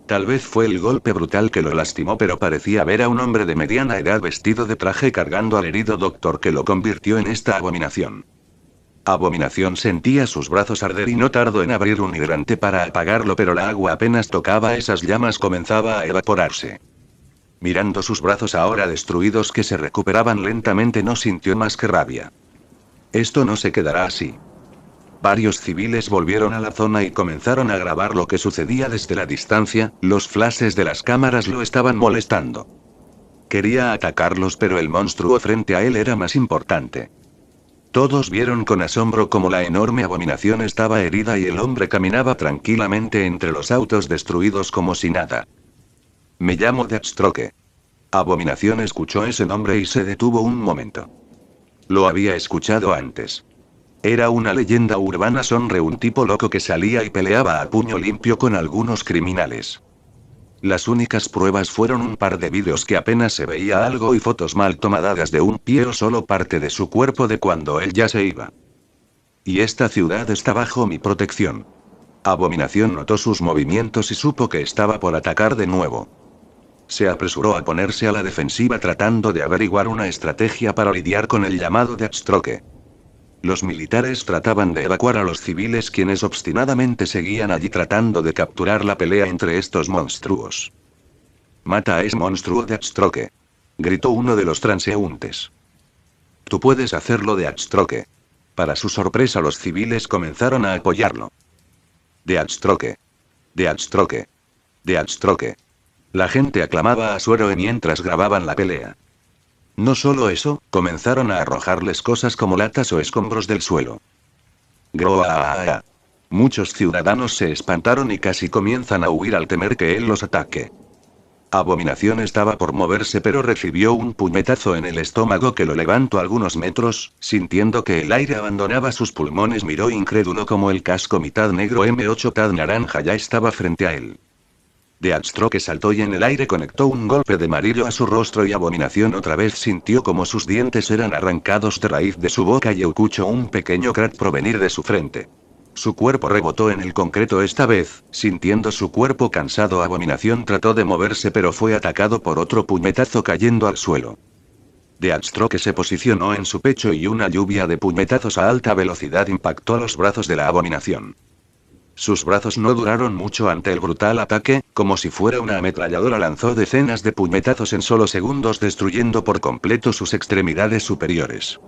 Tal vez fue el golpe brutal que lo lastimó, pero parecía ver a un hombre de mediana edad vestido de traje cargando al herido doctor que lo convirtió en esta abominación. Abominación sentía sus brazos arder y no tardó en abrir un hidrante para apagarlo, pero la agua apenas tocaba esas llamas comenzaba a evaporarse. Mirando sus brazos ahora destruidos que se recuperaban lentamente, no sintió más que rabia. Esto no se quedará así. Varios civiles volvieron a la zona y comenzaron a grabar lo que sucedía desde la distancia. Los flashes de las cámaras lo estaban molestando. Quería atacarlos, pero el monstruo frente a él era más importante. Todos vieron con asombro cómo la enorme abominación estaba herida y el hombre caminaba tranquilamente entre los autos destruidos como si nada. Me llamo Deathstroke. Abominación escuchó ese nombre y se detuvo un momento. Lo había escuchado antes. Era una leyenda urbana sobre un tipo loco que salía y peleaba a puño limpio con algunos criminales. Las únicas pruebas fueron un par de vídeos que apenas se veía algo y fotos mal tomadas de un pie o solo parte de su cuerpo de cuando él ya se iba. Y esta ciudad está bajo mi protección. Abominación notó sus movimientos y supo que estaba por atacar de nuevo. Se apresuró a ponerse a la defensiva tratando de averiguar una estrategia para lidiar con el llamado de Deathstroke. Los militares trataban de evacuar a los civiles quienes obstinadamente seguían allí tratando de capturar la pelea entre estos monstruos. «Mata a ese monstruo de Deathstroke», gritó uno de los transeúntes. «Tú puedes hacerlo, Deathstroke». Para su sorpresa los civiles comenzaron a apoyarlo. «Deathstroke. Deathstroke. Deathstroke». La gente aclamaba a su héroe mientras grababan la pelea. No solo eso, comenzaron a arrojarles cosas como latas o escombros del suelo. Groaa. Muchos ciudadanos se espantaron y casi comienzan a huir al temer que él los ataque. Abominación estaba por moverse pero recibió un puñetazo en el estómago que lo levantó algunos metros, sintiendo que el aire abandonaba sus pulmones. Miró incrédulo como el casco mitad negro M8 tad naranja ya estaba frente a él. Deathstroke saltó y en el aire conectó un golpe de amarillo a su rostro y Abominación otra vez sintió como sus dientes eran arrancados de raíz de su boca y escuchó un pequeño crack provenir de su frente. Su cuerpo rebotó en el concreto esta vez, sintiendo su cuerpo cansado. Abominación trató de moverse pero fue atacado por otro puñetazo cayendo al suelo. Deathstroke se posicionó en su pecho y una lluvia de puñetazos a alta velocidad impactó a los brazos de la Abominación. Sus brazos no duraron mucho ante el brutal ataque, como si fuera una ametralladora lanzó decenas de puñetazos en solo segundos destruyendo por completo sus extremidades superiores.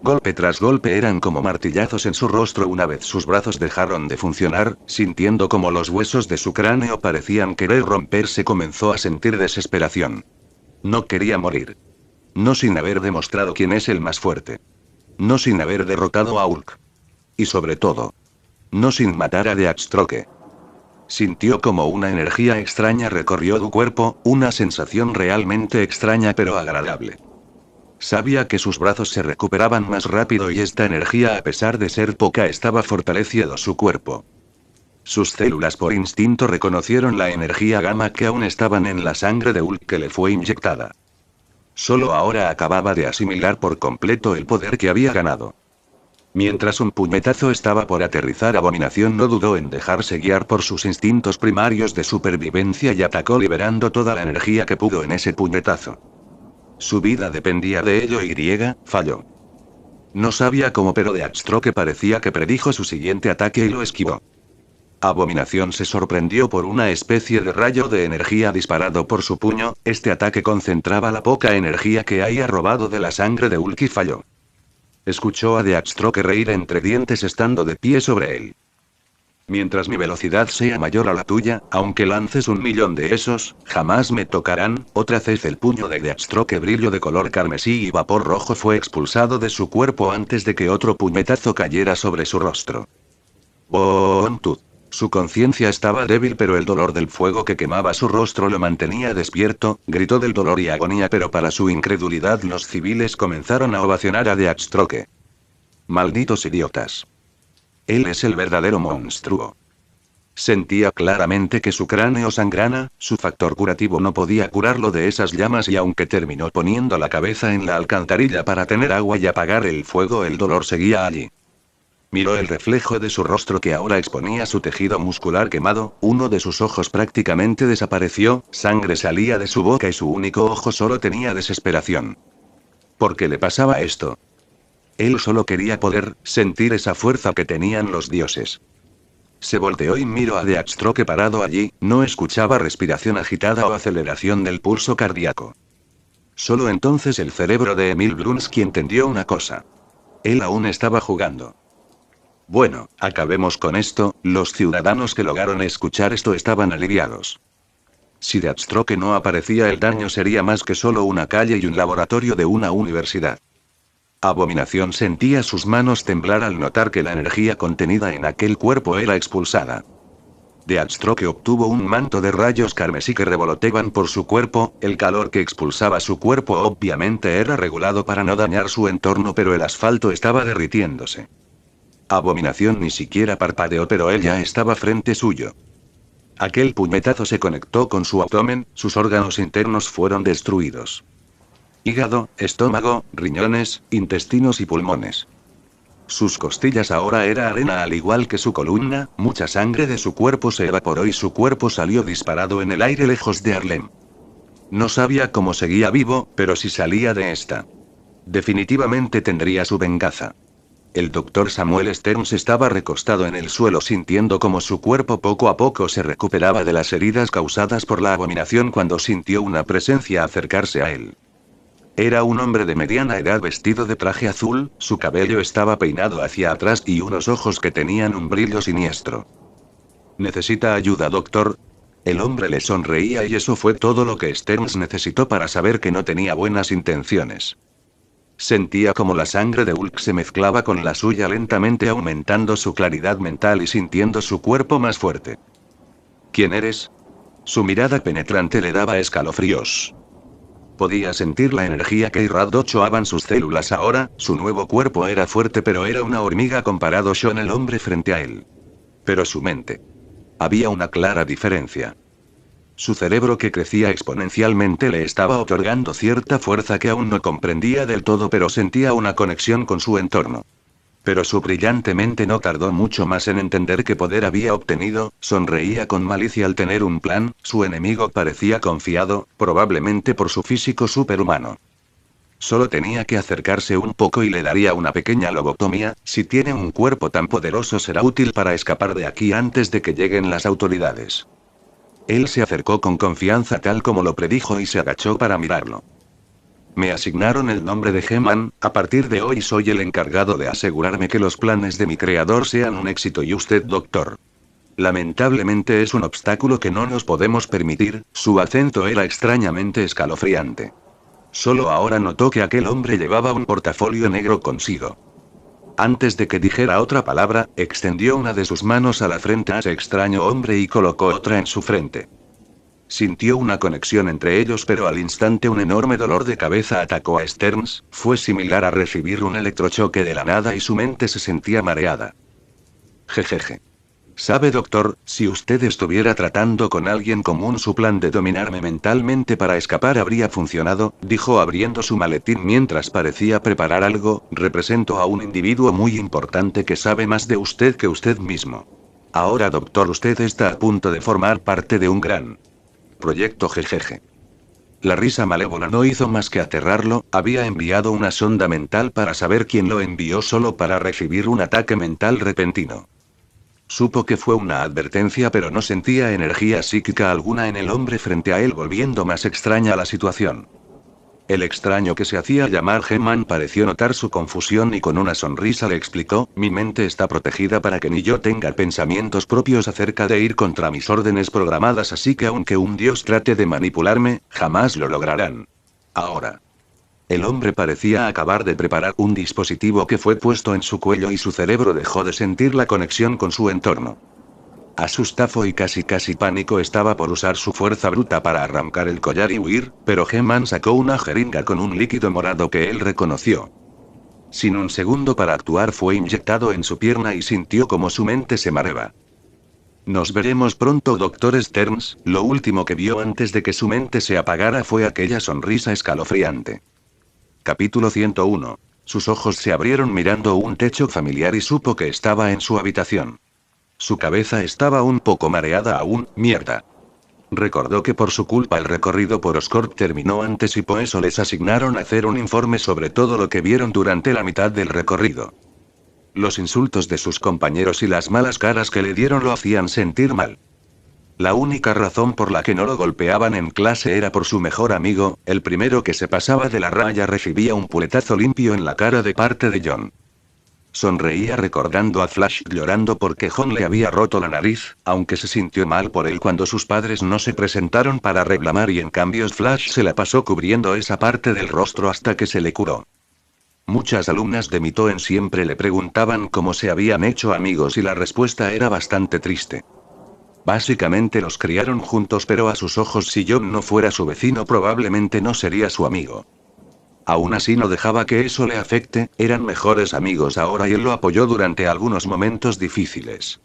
Golpe tras golpe eran como martillazos en su rostro. Una vez sus brazos dejaron de funcionar, sintiendo como los huesos de su cráneo parecían querer romperse, comenzó a sentir desesperación. No quería morir. No sin haber demostrado quién es el más fuerte. No sin haber derrotado a Hulk. Y sobre todo, no sin matar a Deathstroke. Sintió como una energía extraña recorrió su cuerpo, una sensación realmente extraña pero agradable. Sabía que sus brazos se recuperaban más rápido y esta energía, a pesar de ser poca, estaba fortaleciendo su cuerpo. Sus células por instinto reconocieron la energía gamma que aún estaban en la sangre de Hulk que le fue inyectada. Solo ahora acababa de asimilar por completo el poder que había ganado. Mientras un puñetazo estaba por aterrizar, Abominación no dudó en dejarse guiar por sus instintos primarios de supervivencia y atacó liberando toda la energía que pudo en ese puñetazo. Su vida dependía de ello y falló. No sabía cómo, pero Deathstroke parecía que predijo su siguiente ataque y lo esquivó. Abominación se sorprendió por una especie de rayo de energía disparado por su puño. Este ataque concentraba la poca energía que había robado de la sangre de Hulk y falló. Escuchó a Deathstroke reír entre dientes estando de pie sobre él. Mientras mi velocidad sea mayor a la tuya, aunque lances 1.000.000 de esos, jamás me tocarán. Otra vez el puño de Deathstroke, brillo de color carmesí y vapor rojo, fue expulsado de su cuerpo antes de que otro puñetazo cayera sobre su rostro. Bontud. Su conciencia estaba débil pero el dolor del fuego que quemaba su rostro lo mantenía despierto. Gritó del dolor y agonía, pero para su incredulidad los civiles comenzaron a ovacionar a Deathstroke. Malditos idiotas. Él es el verdadero monstruo. Sentía claramente que su cráneo sangraba, su factor curativo no podía curarlo de esas llamas y aunque terminó poniendo la cabeza en la alcantarilla para tener agua y apagar el fuego, el dolor seguía allí. Miró el reflejo de su rostro que ahora exponía su tejido muscular quemado, uno de sus ojos prácticamente desapareció, sangre salía de su boca y su único ojo solo tenía desesperación. ¿Por qué le pasaba esto? Él solo quería poder sentir esa fuerza que tenían los dioses. Se volteó y miró a Deathstroke parado allí, no escuchaba respiración agitada o aceleración del pulso cardíaco. Solo entonces el cerebro de Emil Blonsky entendió una cosa. Él aún estaba jugando. Bueno, acabemos con esto. Los ciudadanos que lograron escuchar esto estaban aliviados. Si Deathstroke no aparecía, el daño sería más que solo una calle y un laboratorio de una universidad. Abominación sentía sus manos temblar al notar que la energía contenida en aquel cuerpo era expulsada. Deathstroke obtuvo un manto de rayos carmesí que revoloteaban por su cuerpo. El calor que expulsaba su cuerpo obviamente era regulado para no dañar su entorno, pero el asfalto estaba derritiéndose. Abominación ni siquiera parpadeó, pero él ya estaba frente suyo. Aquel puñetazo se conectó con su abdomen, sus órganos internos fueron destruidos. Hígado, estómago, riñones, intestinos y pulmones. Sus costillas ahora era arena al igual que su columna, mucha sangre de su cuerpo se evaporó y su cuerpo salió disparado en el aire lejos de Harlem. No sabía cómo seguía vivo, pero si salía de esta, definitivamente tendría su venganza. El doctor Samuel Stearns estaba recostado en el suelo sintiendo cómo su cuerpo poco a poco se recuperaba de las heridas causadas por la abominación cuando sintió una presencia acercarse a él. Era un hombre de mediana edad vestido de traje azul, su cabello estaba peinado hacia atrás y unos ojos que tenían un brillo siniestro. ¿Necesita ayuda, doctor? El hombre le sonreía y eso fue todo lo que Stearns necesitó para saber que no tenía buenas intenciones. Sentía como la sangre de Hulk se mezclaba con la suya lentamente aumentando su claridad mental y sintiendo su cuerpo más fuerte. ¿Quién eres? Su mirada penetrante le daba escalofríos. Podía sentir la energía que irradiaban sus células ahora, su nuevo cuerpo era fuerte pero era una hormiga comparado con el hombre frente a él. Pero su mente. Había una clara diferencia. Su cerebro que crecía exponencialmente le estaba otorgando cierta fuerza que aún no comprendía del todo pero sentía una conexión con su entorno. Pero su brillante mente no tardó mucho más en entender qué poder había obtenido, sonreía con malicia al tener un plan, su enemigo parecía confiado, probablemente por su físico superhumano. Solo tenía que acercarse un poco y le daría una pequeña lobotomía, si tiene un cuerpo tan poderoso será útil para escapar de aquí antes de que lleguen las autoridades. Él se acercó con confianza tal como lo predijo y se agachó para mirarlo. Me asignaron el nombre de He-Man, a partir de hoy soy el encargado de asegurarme que los planes de mi creador sean un éxito y usted, doctor. Lamentablemente es un obstáculo que no nos podemos permitir, su acento era extrañamente escalofriante. Solo ahora notó que aquel hombre llevaba un portafolio negro consigo. Antes de que dijera otra palabra, extendió una de sus manos a la frente a ese extraño hombre y colocó otra en su frente. Sintió una conexión entre ellos pero al instante un enorme dolor de cabeza atacó a Stearns, fue similar a recibir un electrochoque de la nada y su mente se sentía mareada. Jejeje. Sabe, doctor, si usted estuviera tratando con alguien común su plan de dominarme mentalmente para escapar habría funcionado, dijo abriendo su maletín mientras parecía preparar algo, represento a un individuo muy importante que sabe más de usted que usted mismo. Ahora, doctor, usted está a punto de formar parte de un gran proyecto, jejeje. La risa malévola no hizo más que aterrarlo, había enviado una sonda mental para saber quién lo envió solo para recibir un ataque mental repentino. Supo que fue una advertencia pero no sentía energía psíquica alguna en el hombre frente a él volviendo más extraña la situación. El extraño que se hacía llamar He-Man pareció notar su confusión y con una sonrisa le explicó, mi mente está protegida para que ni yo tenga pensamientos propios acerca de ir contra mis órdenes programadas así que aunque un dios trate de manipularme, jamás lo lograrán. Ahora. El hombre parecía acabar de preparar un dispositivo que fue puesto en su cuello y su cerebro dejó de sentir la conexión con su entorno. Asustado y casi pánico estaba por usar su fuerza bruta para arrancar el collar y huir, pero He-Man sacó una jeringa con un líquido morado que él reconoció. Sin un segundo para actuar fue inyectado en su pierna y sintió como su mente se mareaba. Nos veremos pronto, doctor Stearns, lo último que vio antes de que su mente se apagara fue aquella sonrisa escalofriante. Capítulo 101. Sus ojos se abrieron mirando un techo familiar y supo que estaba en su habitación. Su cabeza estaba un poco mareada aún, mierda. Recordó que por su culpa el recorrido por Oscorp terminó antes y por eso les asignaron hacer un informe sobre todo lo que vieron durante la mitad del recorrido. Los insultos de sus compañeros y las malas caras que le dieron lo hacían sentir mal. La única razón por la que no lo golpeaban en clase era por su mejor amigo, el primero que se pasaba de la raya recibía un puñetazo limpio en la cara de parte de John. Sonreía recordando a Flash llorando porque John le había roto la nariz, aunque se sintió mal por él cuando sus padres no se presentaron para reclamar y en cambio Flash se la pasó cubriendo esa parte del rostro hasta que se le curó. Muchas alumnas de Mitoen siempre le preguntaban cómo se habían hecho amigos y la respuesta era bastante triste. Básicamente los criaron juntos pero a sus ojos si John no fuera su vecino probablemente no sería su amigo. Aún así no dejaba que eso le afecte, eran mejores amigos ahora y él lo apoyó durante algunos momentos difíciles.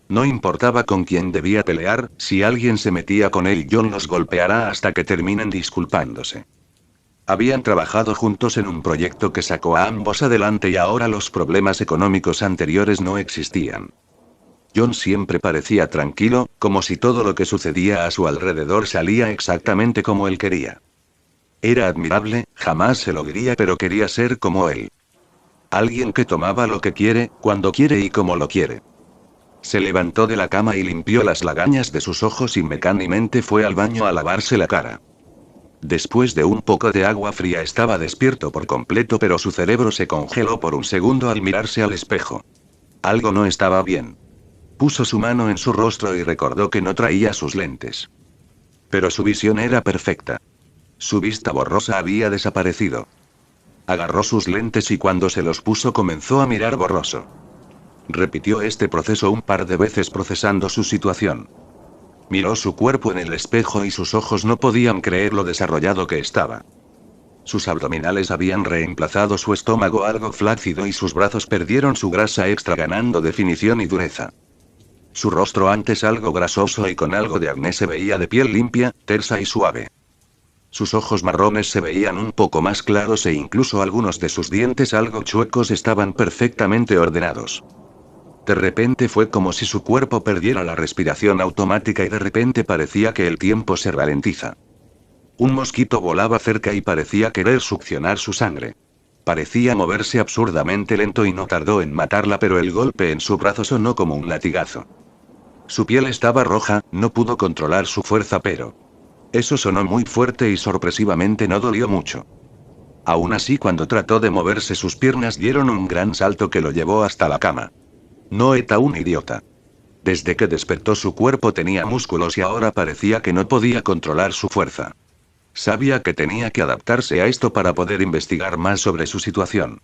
No importaba con quién debía pelear, si alguien se metía con él, John los golpeará hasta que terminen disculpándose. Habían trabajado juntos en un proyecto que sacó a ambos adelante y ahora los problemas económicos anteriores no existían. John siempre parecía tranquilo, como si todo lo que sucedía a su alrededor salía exactamente como él quería. Era admirable, jamás se lo diría, pero quería ser como él. Alguien que tomaba lo que quiere, cuando quiere y como lo quiere. Se levantó de la cama y limpió las lagañas de sus ojos y mecánicamente fue al baño a lavarse la cara. Después de un poco de agua fría estaba despierto por completo, pero su cerebro se congeló por un segundo al mirarse al espejo. Algo no estaba bien. Puso su mano en su rostro y recordó que no traía sus lentes. Pero su visión era perfecta. Su vista borrosa había desaparecido. Agarró sus lentes y cuando se los puso comenzó a mirar borroso. Repitió este proceso un par de veces procesando su situación. Miró su cuerpo en el espejo y sus ojos no podían creer lo desarrollado que estaba. Sus abdominales habían reemplazado su estómago algo flácido y sus brazos perdieron su grasa extra ganando definición y dureza. Su rostro antes algo grasoso y con algo de acné se veía de piel limpia, tersa y suave. Sus ojos marrones se veían un poco más claros e incluso algunos de sus dientes algo chuecos estaban perfectamente ordenados. De repente fue como si su cuerpo perdiera la respiración automática y de repente parecía que el tiempo se ralentiza. Un mosquito volaba cerca y parecía querer succionar su sangre. Parecía moverse absurdamente lento y no tardó en matarla, pero el golpe en su brazo sonó como un latigazo. Su piel estaba roja, no pudo controlar su fuerza, pero eso sonó muy fuerte y sorpresivamente no dolió mucho. Aún así, cuando trató de moverse, sus piernas dieron un gran salto que lo llevó hasta la cama. No era un idiota. Desde que despertó su cuerpo tenía músculos y ahora parecía que no podía controlar su fuerza. Sabía que tenía que adaptarse a esto para poder investigar más sobre su situación.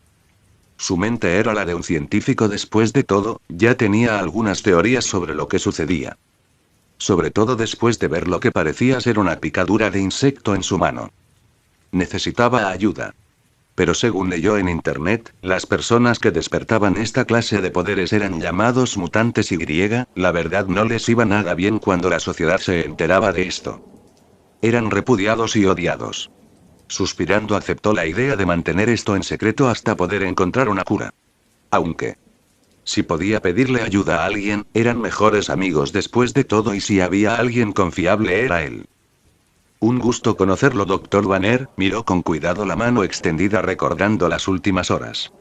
Su mente era la de un científico después de todo, ya tenía algunas teorías sobre lo que sucedía. Sobre todo después de ver lo que parecía ser una picadura de insecto en su mano. Necesitaba ayuda. Pero según leyó en internet, las personas que despertaban esta clase de poderes eran llamados mutantes y la verdad no les iba nada bien cuando la sociedad se enteraba de esto. Eran repudiados y odiados. Suspirando aceptó la idea de mantener esto en secreto hasta poder encontrar una cura. Aunque, si podía pedirle ayuda a alguien, eran mejores amigos después de todo y si había alguien confiable era él. Un gusto conocerlo, Dr. Banner, miró con cuidado la mano extendida recordando las últimas horas.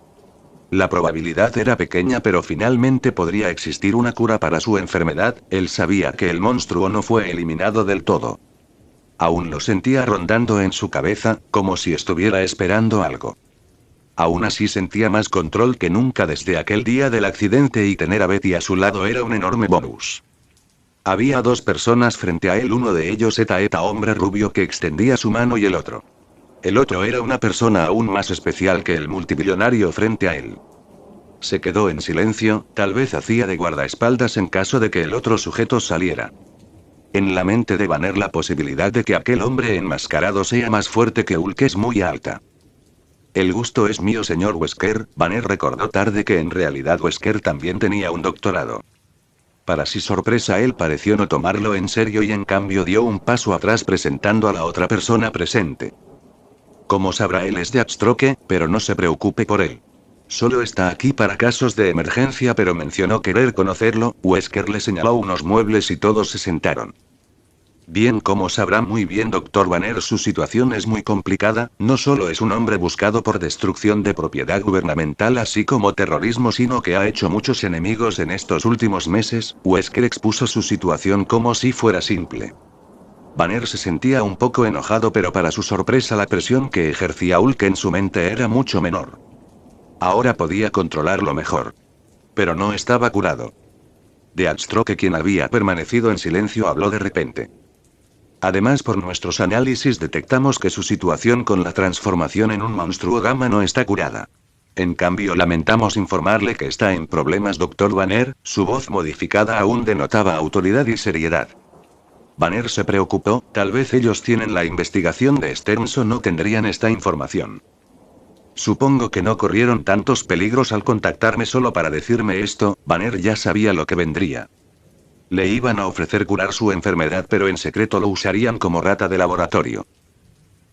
La probabilidad era pequeña, pero finalmente podría existir una cura para su enfermedad. Él sabía que el monstruo no fue eliminado del todo. Aún lo sentía rondando en su cabeza, como si estuviera esperando algo. Aún así sentía más control que nunca desde aquel día del accidente y tener a Betty a su lado era un enorme bonus. Había dos personas frente a él, uno de ellos era hombre rubio que extendía su mano y el otro. El otro era una persona aún más especial que el multimillonario frente a él. Se quedó en silencio, tal vez hacía de guardaespaldas en caso de que el otro sujeto saliera. En la mente de Banner la posibilidad de que aquel hombre enmascarado sea más fuerte que Hulk es muy alta. El gusto es mío, señor Wesker. Banner recordó tarde que en realidad Wesker también tenía un doctorado. Para su sorpresa él pareció no tomarlo en serio y en cambio dio un paso atrás presentando a la otra persona presente. Como sabrá, él es de Deathstroke, pero no se preocupe por él. Solo está aquí para casos de emergencia, pero mencionó querer conocerlo. Wesker le señaló unos muebles y todos se sentaron. Bien, como sabrá muy bien Dr. Banner, su situación es muy complicada, no solo es un hombre buscado por destrucción de propiedad gubernamental así como terrorismo, sino que ha hecho muchos enemigos en estos últimos meses. Wesker expuso su situación como si fuera simple. Banner se sentía un poco enojado, pero para su sorpresa la presión que ejercía Hulk en su mente era mucho menor. Ahora podía controlarlo mejor. Pero no estaba curado. Deathstroke, quien había permanecido en silencio, habló de repente. Además, por nuestros análisis detectamos que su situación con la transformación en un monstruo gamma no está curada. En cambio, lamentamos informarle que está en problemas, Dr. Banner. Su voz modificada aún denotaba autoridad y seriedad. Banner se preocupó, tal vez ellos tienen la investigación de Stearns o no tendrían esta información. Supongo que no corrieron tantos peligros al contactarme solo para decirme esto. Banner ya sabía lo que vendría. Le iban a ofrecer curar su enfermedad, pero en secreto lo usarían como rata de laboratorio.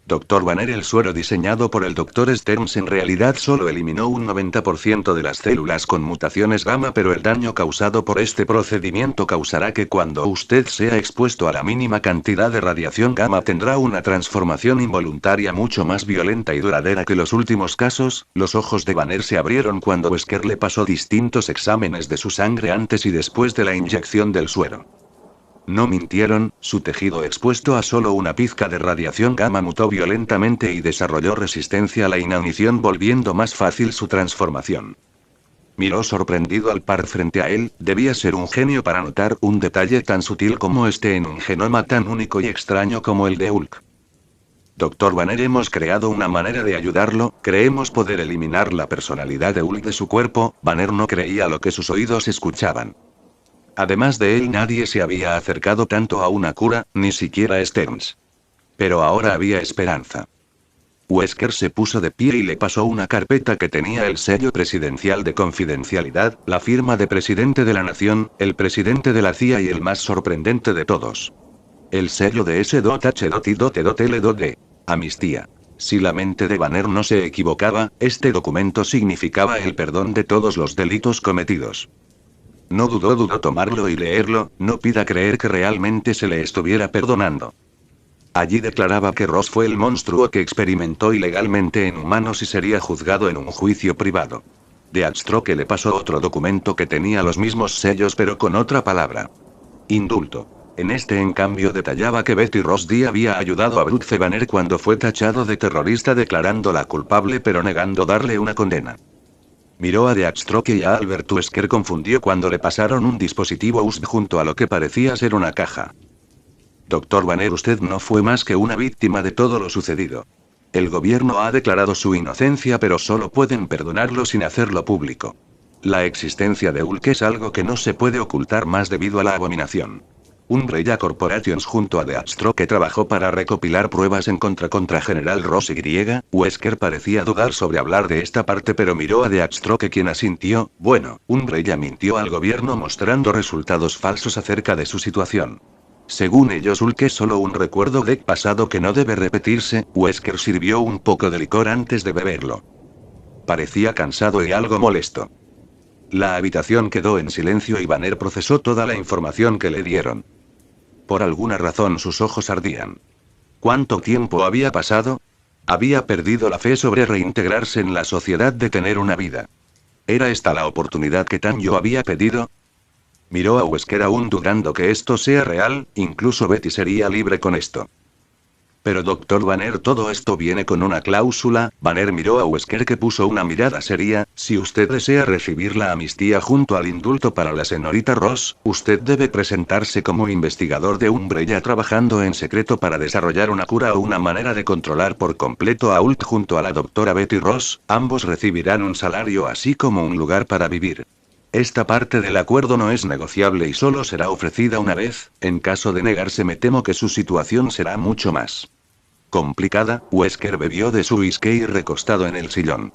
Dr. Banner, el suero diseñado por el Dr. Stearns en realidad solo eliminó un 90% de las células con mutaciones gamma, pero el daño causado por este procedimiento causará que cuando usted sea expuesto a la mínima cantidad de radiación gamma tendrá una transformación involuntaria mucho más violenta y duradera que los últimos casos. Los ojos de Banner se abrieron cuando Wesker le pasó distintos exámenes de su sangre antes y después de la inyección del suero. No mintieron, su tejido expuesto a solo una pizca de radiación gamma mutó violentamente y desarrolló resistencia a la inanición, volviendo más fácil su transformación. Miró sorprendido al par frente a él. Debía ser un genio para notar un detalle tan sutil como este en un genoma tan único y extraño como el de Hulk. Dr. Banner, hemos creado una manera de ayudarlo, creemos poder eliminar la personalidad de Hulk de su cuerpo. Banner no creía lo que sus oídos escuchaban. Además de él nadie se había acercado tanto a una cura, ni siquiera Stearns. Pero ahora había esperanza. Wesker se puso de pie y le pasó una carpeta que tenía el sello presidencial de confidencialidad, la firma de presidente de la nación, el presidente de la CIA y el más sorprendente de todos. El sello de S.H.I.L.D. Amnistía. Si la mente de Banner no se equivocaba, este documento significaba el perdón de todos los delitos cometidos. No dudó tomarlo y leerlo. No pida creer que realmente se le estuviera perdonando. Allí declaraba que Ross fue el monstruo que experimentó ilegalmente en humanos y sería juzgado en un juicio privado. Deathstroke le pasó otro documento que tenía los mismos sellos pero con otra palabra. Indulto. En este, en cambio, detallaba que Betty Ross D había ayudado a Bruce Banner cuando fue tachado de terrorista, declarándola culpable pero negando darle una condena. Miró a Deathstroke y a Albert Wesker confundió cuando le pasaron un dispositivo USB junto a lo que parecía ser una caja. Dr. Banner, usted no fue más que una víctima de todo lo sucedido. El gobierno ha declarado su inocencia, pero solo pueden perdonarlo sin hacerlo público. La existencia de Hulk es algo que no se puede ocultar más debido a la abominación. Umbrella Corporations junto a Deathstroke trabajó para recopilar pruebas en contra General Ross y. Wesker parecía dudar sobre hablar de esta parte, pero miró a Deathstroke, quien asintió. Bueno, Umbrella mintió al gobierno mostrando resultados falsos acerca de su situación. Según ellos, Hulk es solo un recuerdo del pasado que no debe repetirse. Wesker sirvió un poco de licor antes de beberlo. Parecía cansado y algo molesto. La habitación quedó en silencio y Banner procesó toda la información que le dieron. Por alguna razón sus ojos ardían. ¿Cuánto tiempo había pasado? Había perdido la fe sobre reintegrarse en la sociedad, de tener una vida. ¿Era esta la oportunidad que Tanyo había pedido? Miró a Wesker aún dudando que esto sea real. Incluso Betty sería libre con esto. Pero Dr. Banner, todo esto viene con una cláusula. Banner miró a Wesker, que puso una mirada seria. Si usted desea recibir la amnistía junto al indulto para la señorita Ross, usted debe presentarse como investigador de Umbrella trabajando en secreto para desarrollar una cura o una manera de controlar por completo a Hulk junto a la doctora Betty Ross. Ambos recibirán un salario así como un lugar para vivir. Esta parte del acuerdo no es negociable y solo será ofrecida una vez. En caso de negarse, me temo que su situación será mucho más complicada. Wesker bebió de su whisky recostado en el sillón.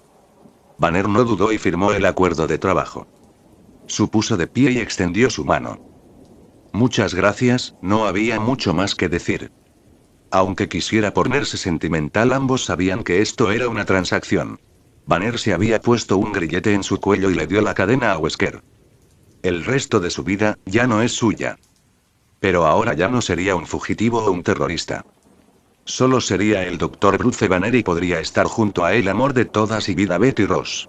Banner no dudó y firmó el acuerdo de trabajo. Se puso de pie y extendió su mano. Muchas gracias. No había mucho más que decir. Aunque quisiera ponerse sentimental, ambos sabían que esto era una transacción. Banner se había puesto un grillete en su cuello y le dio la cadena a Wesker. El resto de su vida ya no es suya. Pero ahora ya no sería un fugitivo o un terrorista. Solo sería el Dr. Bruce Banner y podría estar junto a él, amor de todas y vida, Betty Ross.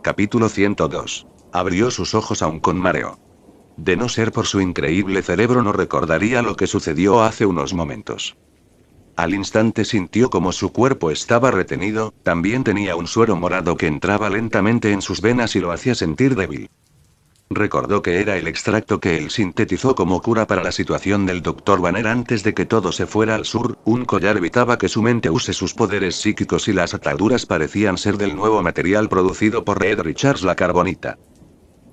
Capítulo 102. Abrió sus ojos aún con mareo. De no ser por su increíble cerebro no recordaría lo que sucedió hace unos momentos. Al instante sintió como su cuerpo estaba retenido. También tenía un suero morado que entraba lentamente en sus venas y lo hacía sentir débil. Recordó que era el extracto que él sintetizó como cura para la situación del Dr. Banner antes de que todo se fuera al sur. Un collar evitaba que su mente use sus poderes psíquicos y las ataduras parecían ser del nuevo material producido por Red Richards, la carbonita.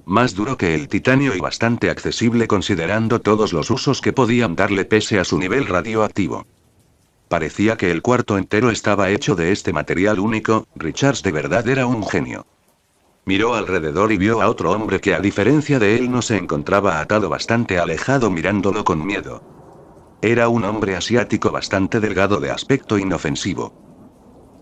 Más duro que el titanio y bastante accesible considerando todos los usos que podían darle pese a su nivel radioactivo. Parecía que el cuarto entero estaba hecho de este material único. Richards de verdad era un genio. Miró alrededor y vio a otro hombre que a diferencia de él no se encontraba atado, bastante alejado, mirándolo con miedo. Era un hombre asiático bastante delgado, de aspecto inofensivo.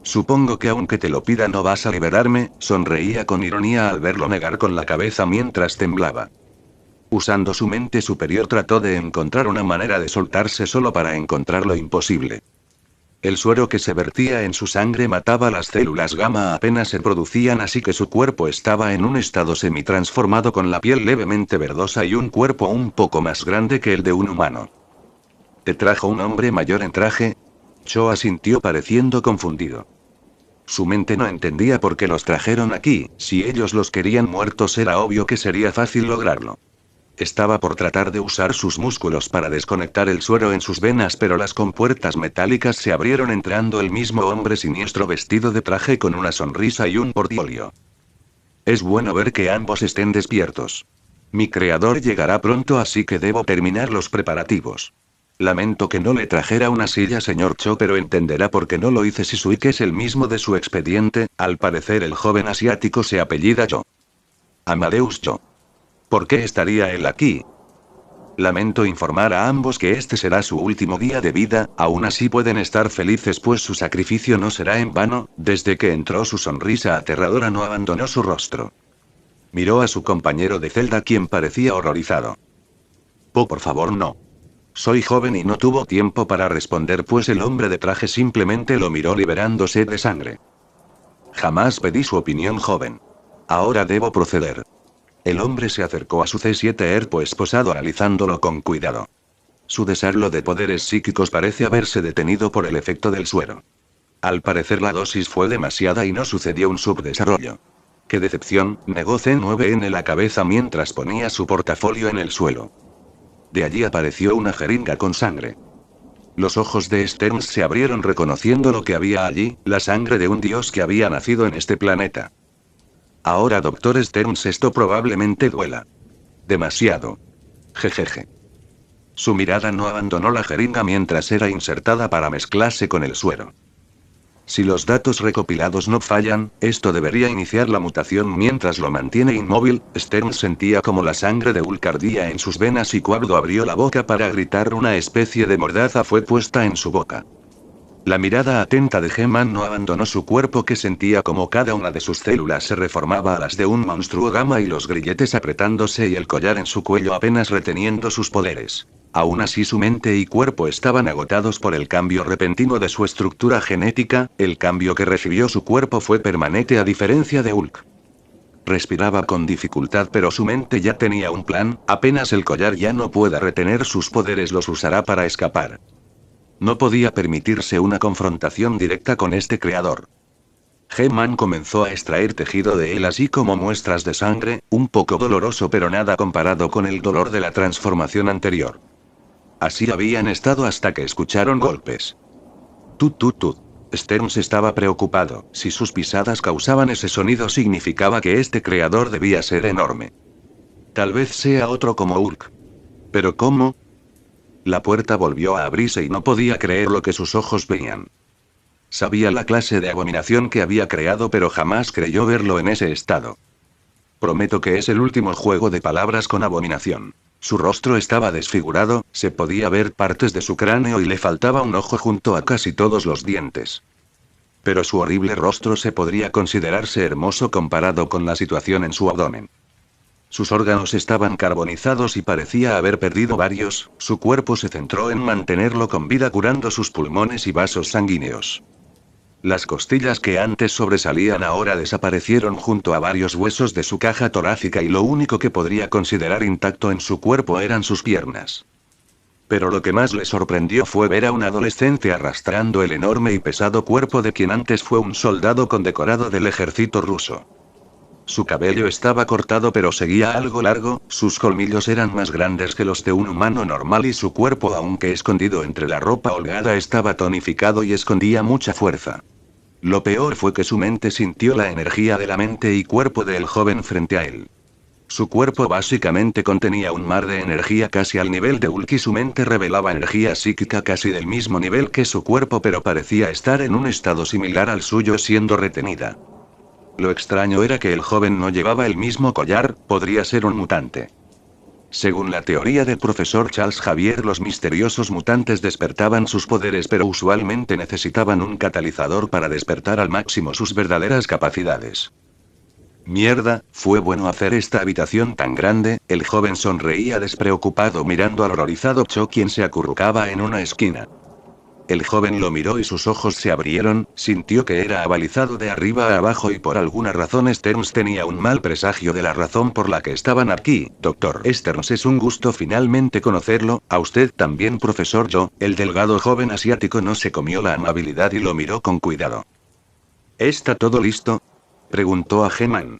Supongo que aunque te lo pida no vas a liberarme, sonreía con ironía al verlo negar con la cabeza mientras temblaba. Usando su mente superior trató de encontrar una manera de soltarse solo para encontrar lo imposible. El suero que se vertía en su sangre mataba las células gamma apenas se producían, así que su cuerpo estaba en un estado semi-transformado con la piel levemente verdosa y un cuerpo un poco más grande que el de un humano. ¿Te trajo un hombre mayor en traje? Cho asintió pareciendo confundido. Su mente no entendía por qué los trajeron aquí. Si ellos los querían muertos era obvio que sería fácil lograrlo. Estaba por tratar de usar sus músculos para desconectar el suero en sus venas, pero las compuertas metálicas se abrieron entrando el mismo hombre siniestro vestido de traje con una sonrisa y un portfolio. Es bueno ver que ambos estén despiertos. Mi creador llegará pronto, así que debo terminar los preparativos. Lamento que no le trajera una silla, señor Cho, pero entenderá por qué no lo hice si Suik es el mismo de su expediente. Al parecer el joven asiático se apellida Cho. Amadeus Cho. ¿Por qué estaría él aquí? Lamento informar a ambos que este será su último día de vida, aún así pueden estar felices pues su sacrificio no será en vano. Desde que entró su sonrisa aterradora no abandonó su rostro. Miró a su compañero de celda, quien parecía horrorizado. Por favor, no. Soy joven, y no tuvo tiempo para responder pues el hombre de traje simplemente lo miró liberándose de sangre. Jamás pedí su opinión, joven. Ahora debo proceder. El hombre se acercó a su C7 pues posado analizándolo con cuidado. Su desarrollo de poderes psíquicos parece haberse detenido por el efecto del suero. Al parecer la dosis fue demasiada y no sucedió un subdesarrollo. ¡Qué decepción!, negó C9 en la cabeza mientras ponía su portafolio en el suelo. De allí apareció una jeringa con sangre. Los ojos de Stearns se abrieron reconociendo lo que había allí, la sangre de un dios que había nacido en este planeta. Ahora, doctor Stearns, esto probablemente duela. Demasiado. Jejeje. Su mirada no abandonó la jeringa mientras era insertada para mezclarse con el suero. Si los datos recopilados no fallan, esto debería iniciar la mutación. Mientras lo mantiene inmóvil, Stearns sentía como la sangre de Hulk ardía en sus venas y cuando abrió la boca para gritar una especie de mordaza fue puesta en su boca. La mirada atenta de He-Man no abandonó su cuerpo, que sentía como cada una de sus células se reformaba a las de un monstruo gamma y los grilletes apretándose y el collar en su cuello apenas reteniendo sus poderes. Aún así su mente y cuerpo estaban agotados por el cambio repentino de su estructura genética. El cambio que recibió su cuerpo fue permanente a diferencia de Hulk. Respiraba con dificultad, pero su mente ya tenía un plan. Apenas el collar ya no pueda retener sus poderes, los usará para escapar. No podía permitirse una confrontación directa con este creador. He-Man comenzó a extraer tejido de él así como muestras de sangre, un poco doloroso pero nada comparado con el dolor de la transformación anterior. Así habían estado hasta que escucharon golpes. Tut tut tut. Stearns estaba preocupado. Si sus pisadas causaban ese sonido significaba que este creador debía ser enorme. Tal vez sea otro como Hulk. ¿Pero cómo? La puerta volvió a abrirse y no podía creer lo que sus ojos veían. Sabía la clase de abominación que había creado, pero jamás creyó verlo en ese estado. Prometo que es el último juego de palabras con abominación. Su rostro estaba desfigurado, se podía ver partes de su cráneo y le faltaba un ojo junto a casi todos los dientes. Pero su horrible rostro se podría considerarse hermoso comparado con la situación en su abdomen. Sus órganos estaban carbonizados y parecía haber perdido varios. Su cuerpo se centró en mantenerlo con vida, curando sus pulmones y vasos sanguíneos. Las costillas que antes sobresalían ahora desaparecieron junto a varios huesos de su caja torácica y lo único que podría considerar intacto en su cuerpo eran sus piernas. Pero lo que más le sorprendió fue ver a un adolescente arrastrando el enorme y pesado cuerpo de quien antes fue un soldado condecorado del ejército ruso. Su cabello estaba cortado pero seguía algo largo, sus colmillos eran más grandes que los de un humano normal y su cuerpo, aunque escondido entre la ropa holgada, estaba tonificado y escondía mucha fuerza. Lo peor fue que su mente sintió la energía de la mente y cuerpo del joven frente a él. Su cuerpo básicamente contenía un mar de energía casi al nivel de Hulk y su mente revelaba energía psíquica casi del mismo nivel que su cuerpo, pero parecía estar en un estado similar al suyo siendo retenida. Lo extraño era que el joven no llevaba el mismo collar, podría ser un mutante. Según la teoría del profesor Charles Xavier, los misteriosos mutantes despertaban sus poderes, pero usualmente necesitaban un catalizador para despertar al máximo sus verdaderas capacidades. Mierda, fue bueno hacer esta habitación tan grande. El joven sonreía despreocupado mirando al horrorizado Cho, quien se acurrucaba en una esquina. El joven lo miró y sus ojos se abrieron, sintió que era abalizado de arriba a abajo y por alguna razón Stearns tenía un mal presagio de la razón por la que estaban aquí. Doctor Stearns, es un gusto finalmente conocerlo, a usted también, profesor Yo. El delgado joven asiático no se comió la amabilidad y lo miró con cuidado. ¿Está todo listo?, preguntó a He-Man.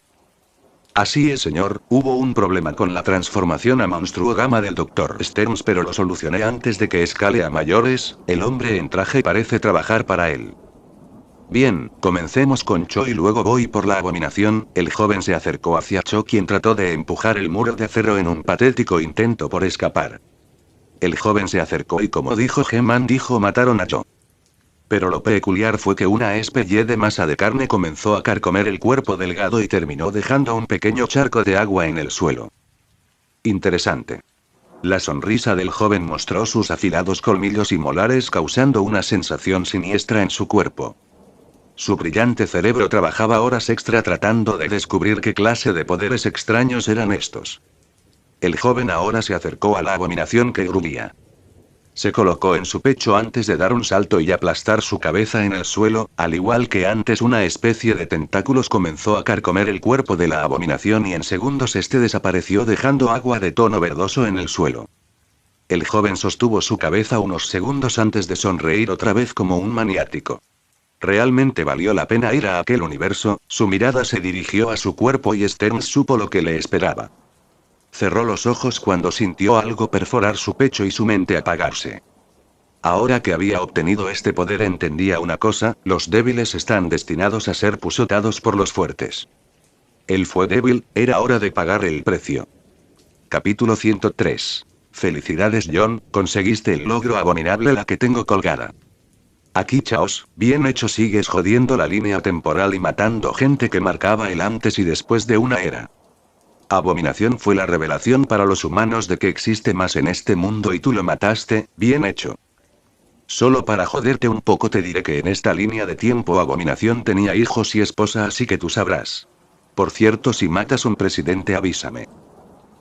Así es, señor, hubo un problema con la transformación a monstruo gamma del Dr. Stearns, pero lo solucioné antes de que escale a mayores. El hombre en traje parece trabajar para él. Bien, comencemos con Cho y luego voy por la abominación. El joven se acercó hacia Cho, quien trató de empujar el muro de acero en un patético intento por escapar. El joven se acercó y, como dijo He-Man, mataron a Cho. Pero lo peculiar fue que una especie de masa de carne comenzó a carcomer el cuerpo delgado y terminó dejando un pequeño charco de agua en el suelo. Interesante. La sonrisa del joven mostró sus afilados colmillos y molares, causando una sensación siniestra en su cuerpo. Su brillante cerebro trabajaba horas extra tratando de descubrir qué clase de poderes extraños eran estos. El joven ahora se acercó a la abominación que gruñía. Se colocó en su pecho antes de dar un salto y aplastar su cabeza en el suelo. Al igual que antes, una especie de tentáculos comenzó a carcomer el cuerpo de la abominación y en segundos este desapareció dejando agua de tono verdoso en el suelo. El joven sostuvo su cabeza unos segundos antes de sonreír otra vez como un maniático. Realmente valió la pena ir a aquel universo. Su mirada se dirigió a su cuerpo y Stearns supo lo que le esperaba. Cerró los ojos cuando sintió algo perforar su pecho y su mente apagarse. Ahora que había obtenido este poder entendía una cosa: los débiles están destinados a ser pisoteados por los fuertes. Él fue débil, era hora de pagar el precio. Capítulo 103. Felicidades, John, conseguiste el logro abominable, la que tengo colgada. Aquí, chaos, bien hecho, sigues jodiendo la línea temporal y matando gente que marcaba el antes y después de una era. Abominación fue la revelación para los humanos de que existe más en este mundo y tú lo mataste. Bien hecho. Solo para joderte un poco te diré que en esta línea de tiempo Abominación tenía hijos y esposa, así que tú sabrás. Por cierto, si matas un presidente avísame.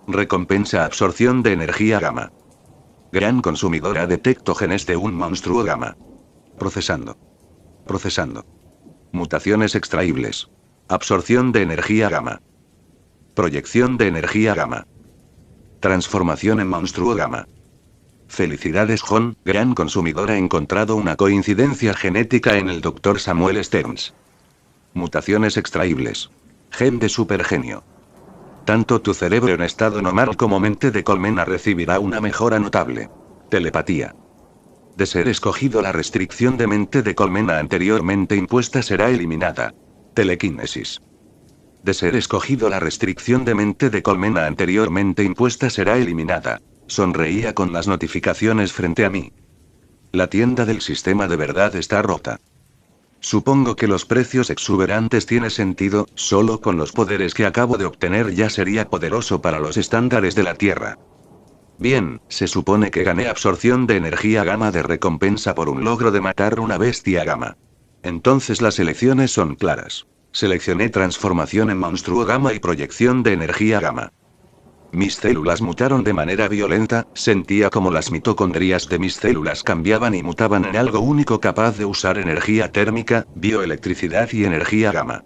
Recompensa: absorción de energía gamma. Gran consumidora, detecto genes de un monstruo gamma. Procesando. Procesando. Mutaciones extraíbles. Absorción de energía gamma. Proyección de energía gamma. Transformación en monstruo gamma. Felicidades, John, gran consumidora, encontrado una coincidencia genética en el Dr. Samuel Stearns. Mutaciones extraíbles. Gen de supergenio. Tanto tu cerebro en estado normal como mente de colmena recibirá una mejora notable. Telepatía. De ser escogido, la restricción de mente de colmena anteriormente impuesta será eliminada. Telequinesis. De ser escogido, la restricción de mente de colmena anteriormente impuesta será eliminada. Sonreía con las notificaciones frente a mí. La tienda del sistema de verdad está rota. Supongo que los precios exuberantes tiene sentido. Solo con los poderes que acabo de obtener ya sería poderoso para los estándares de la Tierra. Bien, se supone que gané absorción de energía gamma de recompensa por un logro de matar una bestia gamma. Entonces las elecciones son claras. Seleccioné transformación en monstruo gamma y proyección de energía gamma. Mis células mutaron de manera violenta, sentía como las mitocondrias de mis células cambiaban y mutaban en algo único capaz de usar energía térmica, bioelectricidad y energía gamma.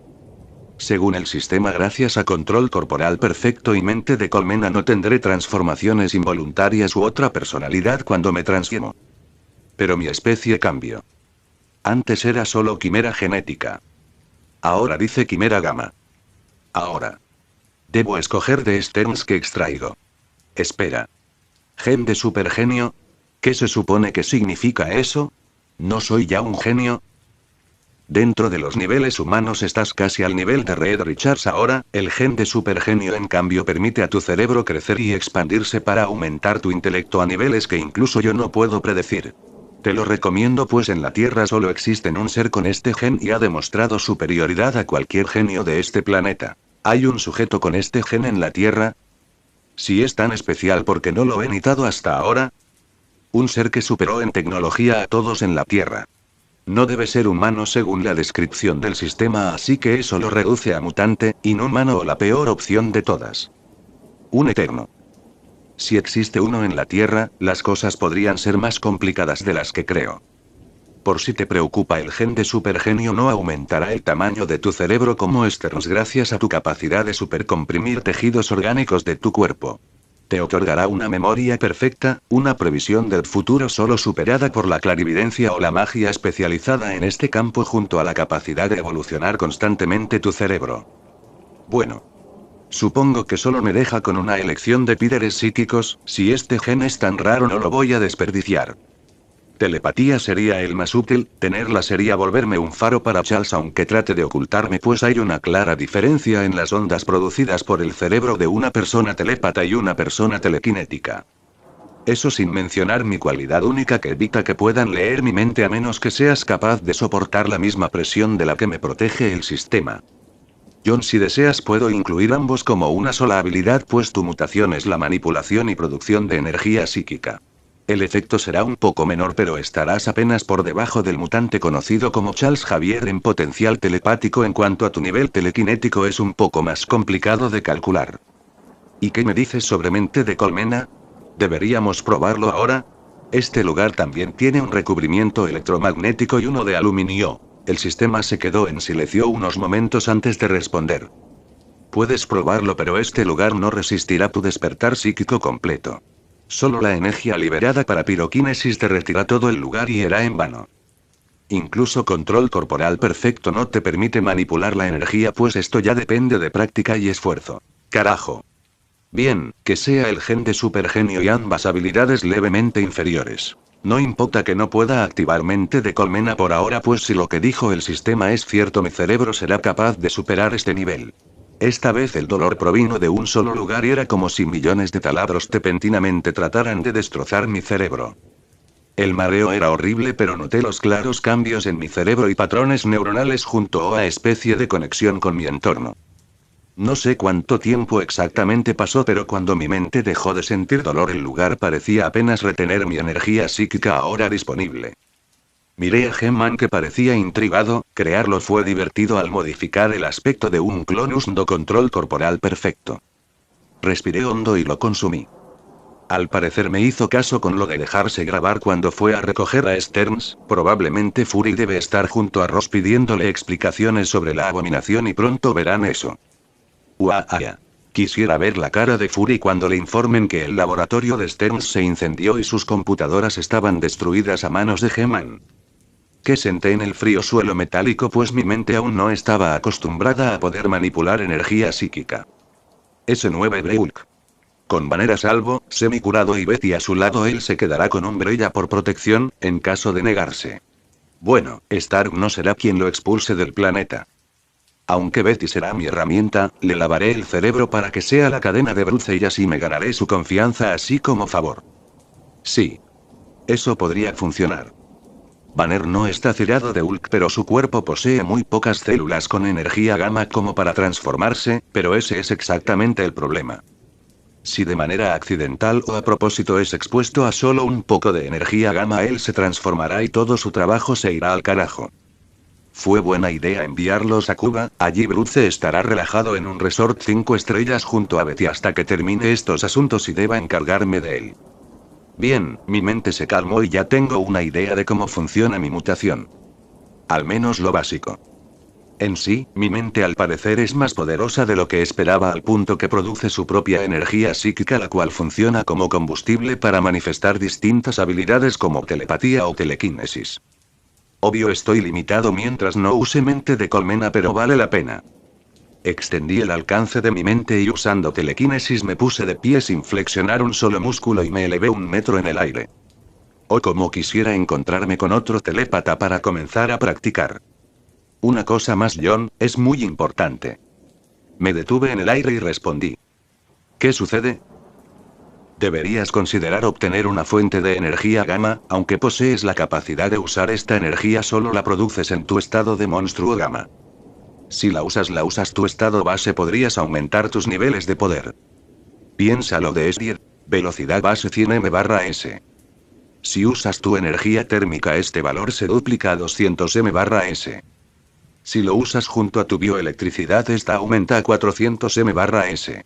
Según el sistema, gracias a control corporal perfecto y mente de colmena, no tendré transformaciones involuntarias u otra personalidad cuando me transformo. Pero mi especie cambió. Antes era solo quimera genética. Ahora dice quimera gamma. Ahora. Debo escoger de Stearns que extraigo. Espera. Gen de supergenio. ¿Qué se supone que significa eso? ¿No soy ya un genio? Dentro de los niveles humanos estás casi al nivel de Reed Richards ahora, el gen de supergenio en cambio permite a tu cerebro crecer y expandirse para aumentar tu intelecto a niveles que incluso yo no puedo predecir. Te lo recomiendo pues en la Tierra solo existe un ser con este gen y ha demostrado superioridad a cualquier genio de este planeta. ¿Hay un sujeto con este gen en la Tierra? Si es tan especial, ¿por qué no lo he notado hasta ahora? Un ser que superó en tecnología a todos en la Tierra. No debe ser humano según la descripción del sistema, así que eso lo reduce a mutante, inhumano o la peor opción de todas. Un eterno. Si existe uno en la Tierra, las cosas podrían ser más complicadas de las que creo. Por si te preocupa, el gen de supergenio no aumentará el tamaño de tu cerebro como Stearns gracias a tu capacidad de supercomprimir tejidos orgánicos de tu cuerpo. Te otorgará una memoria perfecta, una previsión del futuro solo superada por la clarividencia o la magia especializada en este campo junto a la capacidad de evolucionar constantemente tu cerebro. Bueno. Supongo que solo me deja con una elección de píderes psíquicos, si este gen es tan raro no lo voy a desperdiciar. Telepatía sería el más útil, tenerla sería volverme un faro para Charles aunque trate de ocultarme pues hay una clara diferencia en las ondas producidas por el cerebro de una persona telépata y una persona telequinética. Eso sin mencionar mi cualidad única que evita que puedan leer mi mente a menos que seas capaz de soportar la misma presión de la que me protege el sistema. John, si deseas puedo incluir ambos como una sola habilidad pues tu mutación es la manipulación y producción de energía psíquica. El efecto será un poco menor pero estarás apenas por debajo del mutante conocido como Charles Xavier en potencial telepático. En cuanto a tu nivel telequinético es un poco más complicado de calcular. ¿Y qué me dices sobre mente de colmena? ¿Deberíamos probarlo ahora? Este lugar también tiene un recubrimiento electromagnético y uno de aluminio. El sistema se quedó en silencio unos momentos antes de responder. Puedes probarlo pero este lugar no resistirá tu despertar psíquico completo. Solo la energía liberada para piroquinesis derretirá todo el lugar y era en vano. Incluso control corporal perfecto no te permite manipular la energía pues esto ya depende de práctica y esfuerzo. Carajo. Bien, que sea el gen de supergenio y ambas habilidades levemente inferiores. No importa que no pueda activar mente de colmena por ahora pues si lo que dijo el sistema es cierto mi cerebro será capaz de superar este nivel. Esta vez el dolor provino de un solo lugar y era como si millones de taladros repentinamente trataran de destrozar mi cerebro. El mareo era horrible pero noté los claros cambios en mi cerebro y patrones neuronales junto a especie de conexión con mi entorno. No sé cuánto tiempo exactamente pasó pero cuando mi mente dejó de sentir dolor el lugar parecía apenas retener mi energía psíquica ahora disponible. Miré a Gemman que parecía intrigado, crearlo fue divertido al modificar el aspecto de un clon usando control corporal perfecto. Respiré hondo y lo consumí. Al parecer me hizo caso con lo de dejarse grabar cuando fue a recoger a Stearns, probablemente Fury debe estar junto a Ross pidiéndole explicaciones sobre la abominación y pronto verán eso. Uaah. Quisiera ver la cara de Fury cuando le informen que el laboratorio de Stearns se incendió y sus computadoras estaban destruidas a manos de Gemman. Que senté en el frío suelo metálico pues mi mente aún no estaba acostumbrada a poder manipular energía psíquica. S9 Breulk. Con Banner a salvo, semi-curado y Betty a su lado él se quedará con Umbrella por protección, en caso de negarse. Bueno, Stark no será quien lo expulse del planeta. Aunque Betty será mi herramienta, le lavaré el cerebro para que sea la cadena de Bruce y así me ganaré su confianza así como favor. Sí. Eso podría funcionar. Banner no está cellado de Hulk pero su cuerpo posee muy pocas células con energía gamma como para transformarse, pero ese es exactamente el problema. Si de manera accidental o a propósito es expuesto a solo un poco de energía gamma él se transformará y todo su trabajo se irá al carajo. Fue buena idea enviarlos a Cuba, allí Bruce estará relajado en un resort 5 estrellas junto a Betty hasta que termine estos asuntos y deba encargarme de él. Bien, mi mente se calmó y ya tengo una idea de cómo funciona mi mutación. Al menos lo básico. En sí, mi mente al parecer es más poderosa de lo que esperaba al punto que produce su propia energía psíquica la cual funciona como combustible para manifestar distintas habilidades como telepatía o telequinesis. Obvio estoy limitado mientras no use mente de colmena pero vale la pena. Extendí el alcance de mi mente y usando telequinesis me puse de pie sin flexionar un solo músculo y me elevé 1 metro en el aire. Oh, como quisiera encontrarme con otro telépata para comenzar a practicar. Una cosa más, John, es muy importante. Me detuve en el aire y respondí. ¿Qué sucede? Deberías considerar obtener una fuente de energía gamma, aunque posees la capacidad de usar esta energía, solo la produces en tu estado de monstruo gamma. Si la usas tu estado base, podrías aumentar tus niveles de poder. Piénsalo de S10, velocidad base 100 m/s. Si usas tu energía térmica, este valor se duplica a 200 m/s. Si lo usas junto a tu bioelectricidad, esta aumenta a 400 m/s.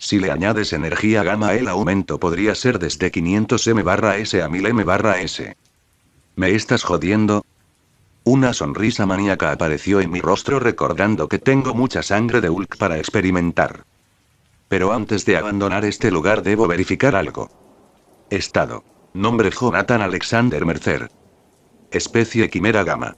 Si le añades energía gamma, el aumento podría ser desde 500 m/s a 1000 m/s. ¿Me estás jodiendo? Una sonrisa maníaca apareció en mi rostro, recordando que tengo mucha sangre de Hulk para experimentar. Pero antes de abandonar este lugar debo verificar algo. Estado. Nombre: Jonathan Alexander Mercer. Especie: Quimera Gamma.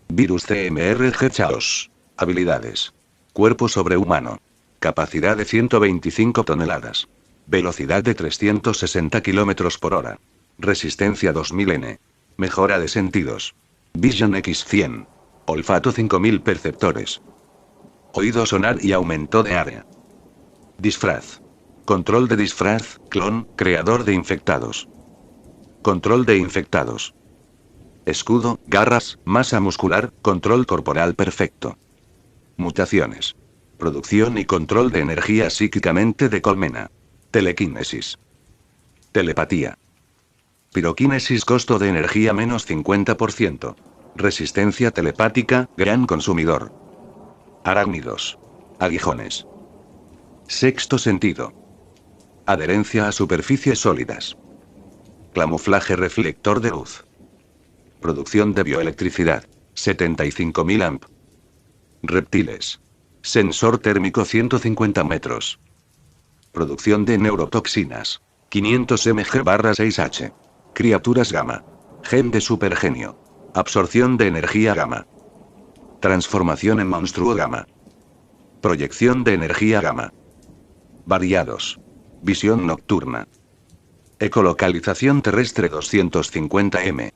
Virus: CMRG Chaos. Habilidades. Cuerpo sobrehumano. Capacidad de 125 toneladas. Velocidad de 360 km por hora. Resistencia 2000 N. Mejora de sentidos. Vision X100. Olfato 5000 perceptores. Oído sonar y aumento de área. Disfraz. Control de disfraz, clon, creador de infectados. Control de infectados. Escudo, garras, masa muscular, control corporal perfecto. Mutaciones. Producción y control de energía psíquicamente de colmena. Telequinesis. Telepatía. Piroquinesis, costo de energía menos 50%. Resistencia telepática, gran consumidor. Arácnidos. Aguijones. Sexto sentido. Adherencia a superficies sólidas. Camuflaje reflector de luz. Producción de bioelectricidad. 75.000 amp. Reptiles. Sensor térmico 150 metros. Producción de neurotoxinas. 500 mg/6H. Criaturas gamma. Gen de supergenio. Absorción de energía gamma. Transformación en monstruo gamma. Proyección de energía gamma. Variados. Visión nocturna. Ecolocalización terrestre 250 m.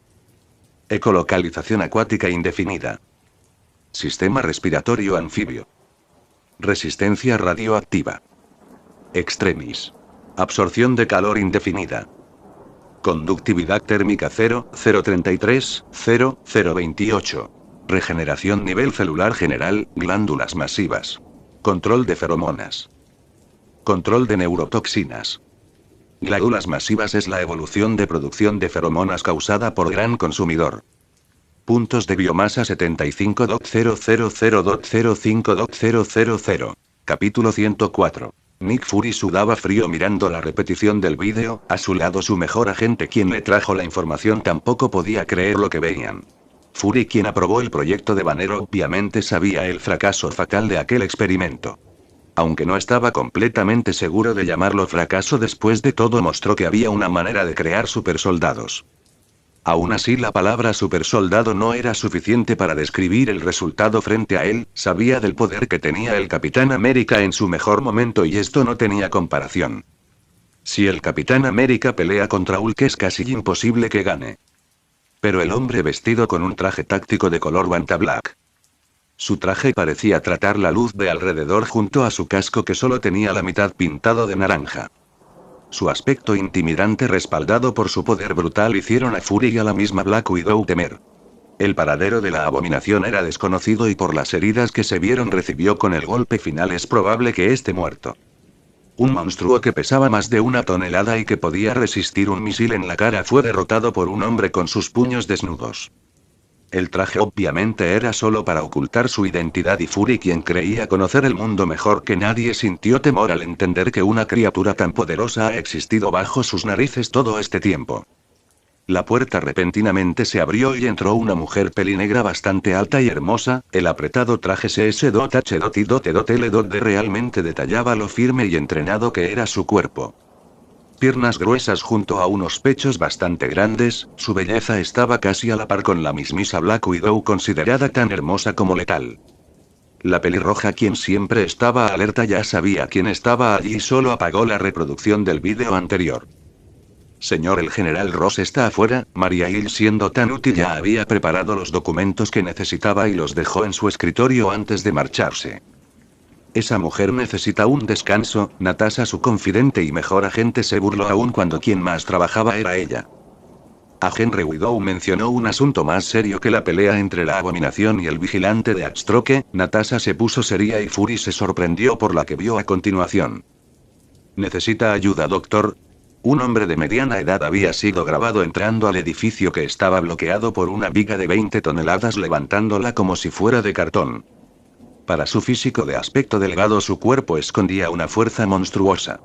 Ecolocalización acuática indefinida. Sistema respiratorio anfibio. Resistencia radioactiva. Extremis. Absorción de calor indefinida. Conductividad térmica 0,033, 0,028. Regeneración nivel celular general, glándulas masivas. Control de feromonas. Control de neurotoxinas. Glándulas masivas es la evolución de producción de feromonas causada por gran consumidor. Puntos de biomasa 75.000.005.000. Capítulo 104. Nick Fury sudaba frío mirando la repetición del vídeo, a su lado su mejor agente quien le trajo la información tampoco podía creer lo que veían. Fury, quien aprobó el proyecto de Banner, obviamente sabía el fracaso fatal de aquel experimento. Aunque no estaba completamente seguro de llamarlo fracaso, después de todo mostró que había una manera de crear supersoldados. Aún así, la palabra supersoldado no era suficiente para describir el resultado frente a él. Sabía del poder que tenía el Capitán América en su mejor momento y esto no tenía comparación. Si el Capitán América pelea contra Hulk, es casi imposible que gane. Pero el hombre vestido con un traje táctico de color Vanta Black. Su traje parecía tratar la luz de alrededor junto a su casco, que solo tenía la mitad pintado de naranja. Su aspecto intimidante, respaldado por su poder brutal, hicieron a Fury y a la misma Black Widow temer. El paradero de la abominación era desconocido y por las heridas que se vieron recibió con el golpe final es probable que esté muerto. Un monstruo que pesaba más de 1 tonelada y que podía resistir un misil en la cara fue derrotado por un hombre con sus puños desnudos. El traje obviamente era solo para ocultar su identidad y Fury, quien creía conocer el mundo mejor que nadie, sintió temor al entender que una criatura tan poderosa ha existido bajo sus narices todo este tiempo. La puerta repentinamente se abrió y entró una mujer pelinegra bastante alta y hermosa. El apretado traje CS.H.I.L.D realmente detallaba lo firme y entrenado que era su cuerpo. Piernas gruesas junto a unos pechos bastante grandes, su belleza estaba casi a la par con la mismisa Black Widow, considerada tan hermosa como letal. La pelirroja, quien siempre estaba alerta, ya sabía quién estaba allí y solo apagó la reproducción del vídeo anterior. Señor, el general Ross está afuera. Maria Hill, siendo tan útil, ya había preparado los documentos que necesitaba y los dejó en su escritorio antes de marcharse. Esa mujer necesita un descanso. Natasha, su confidente y mejor agente, se burló aún cuando quien más trabajaba era ella. A Henry Widow mencionó un asunto más serio que la pelea entre la abominación y el vigilante de Axstroke. Natasha se puso seria y Fury se sorprendió por la que vio a continuación. ¿Necesita ayuda, doctor? Un hombre de mediana edad había sido grabado entrando al edificio, que estaba bloqueado por una viga de 20 toneladas, levantándola como si fuera de cartón. Para su físico de aspecto delgado, su cuerpo escondía una fuerza monstruosa.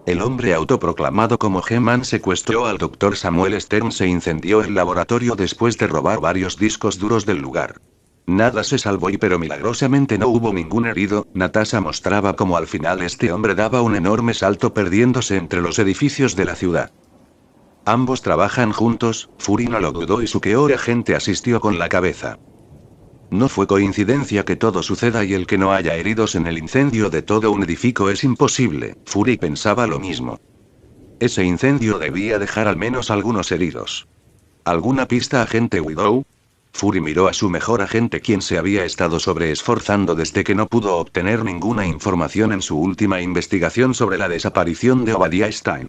El hombre autoproclamado como G-Man secuestró al Dr. Samuel Stern. Se incendió el laboratorio después de robar varios discos duros del lugar. Nada se salvó pero milagrosamente no hubo ningún herido. Natasha mostraba cómo al final este hombre daba un enorme salto perdiéndose entre los edificios de la ciudad. Ambos trabajan juntos. Fury no lo dudó y su peor agente asistió con la cabeza. No fue coincidencia que todo suceda y el que no haya heridos en el incendio de todo un edificio es imposible. Fury pensaba lo mismo. Ese incendio debía dejar al menos algunos heridos. ¿Alguna pista, agente Widow? Fury miró a su mejor agente, quien se había estado sobreesforzando desde que no pudo obtener ninguna información en su última investigación sobre la desaparición de Obadiah Stane.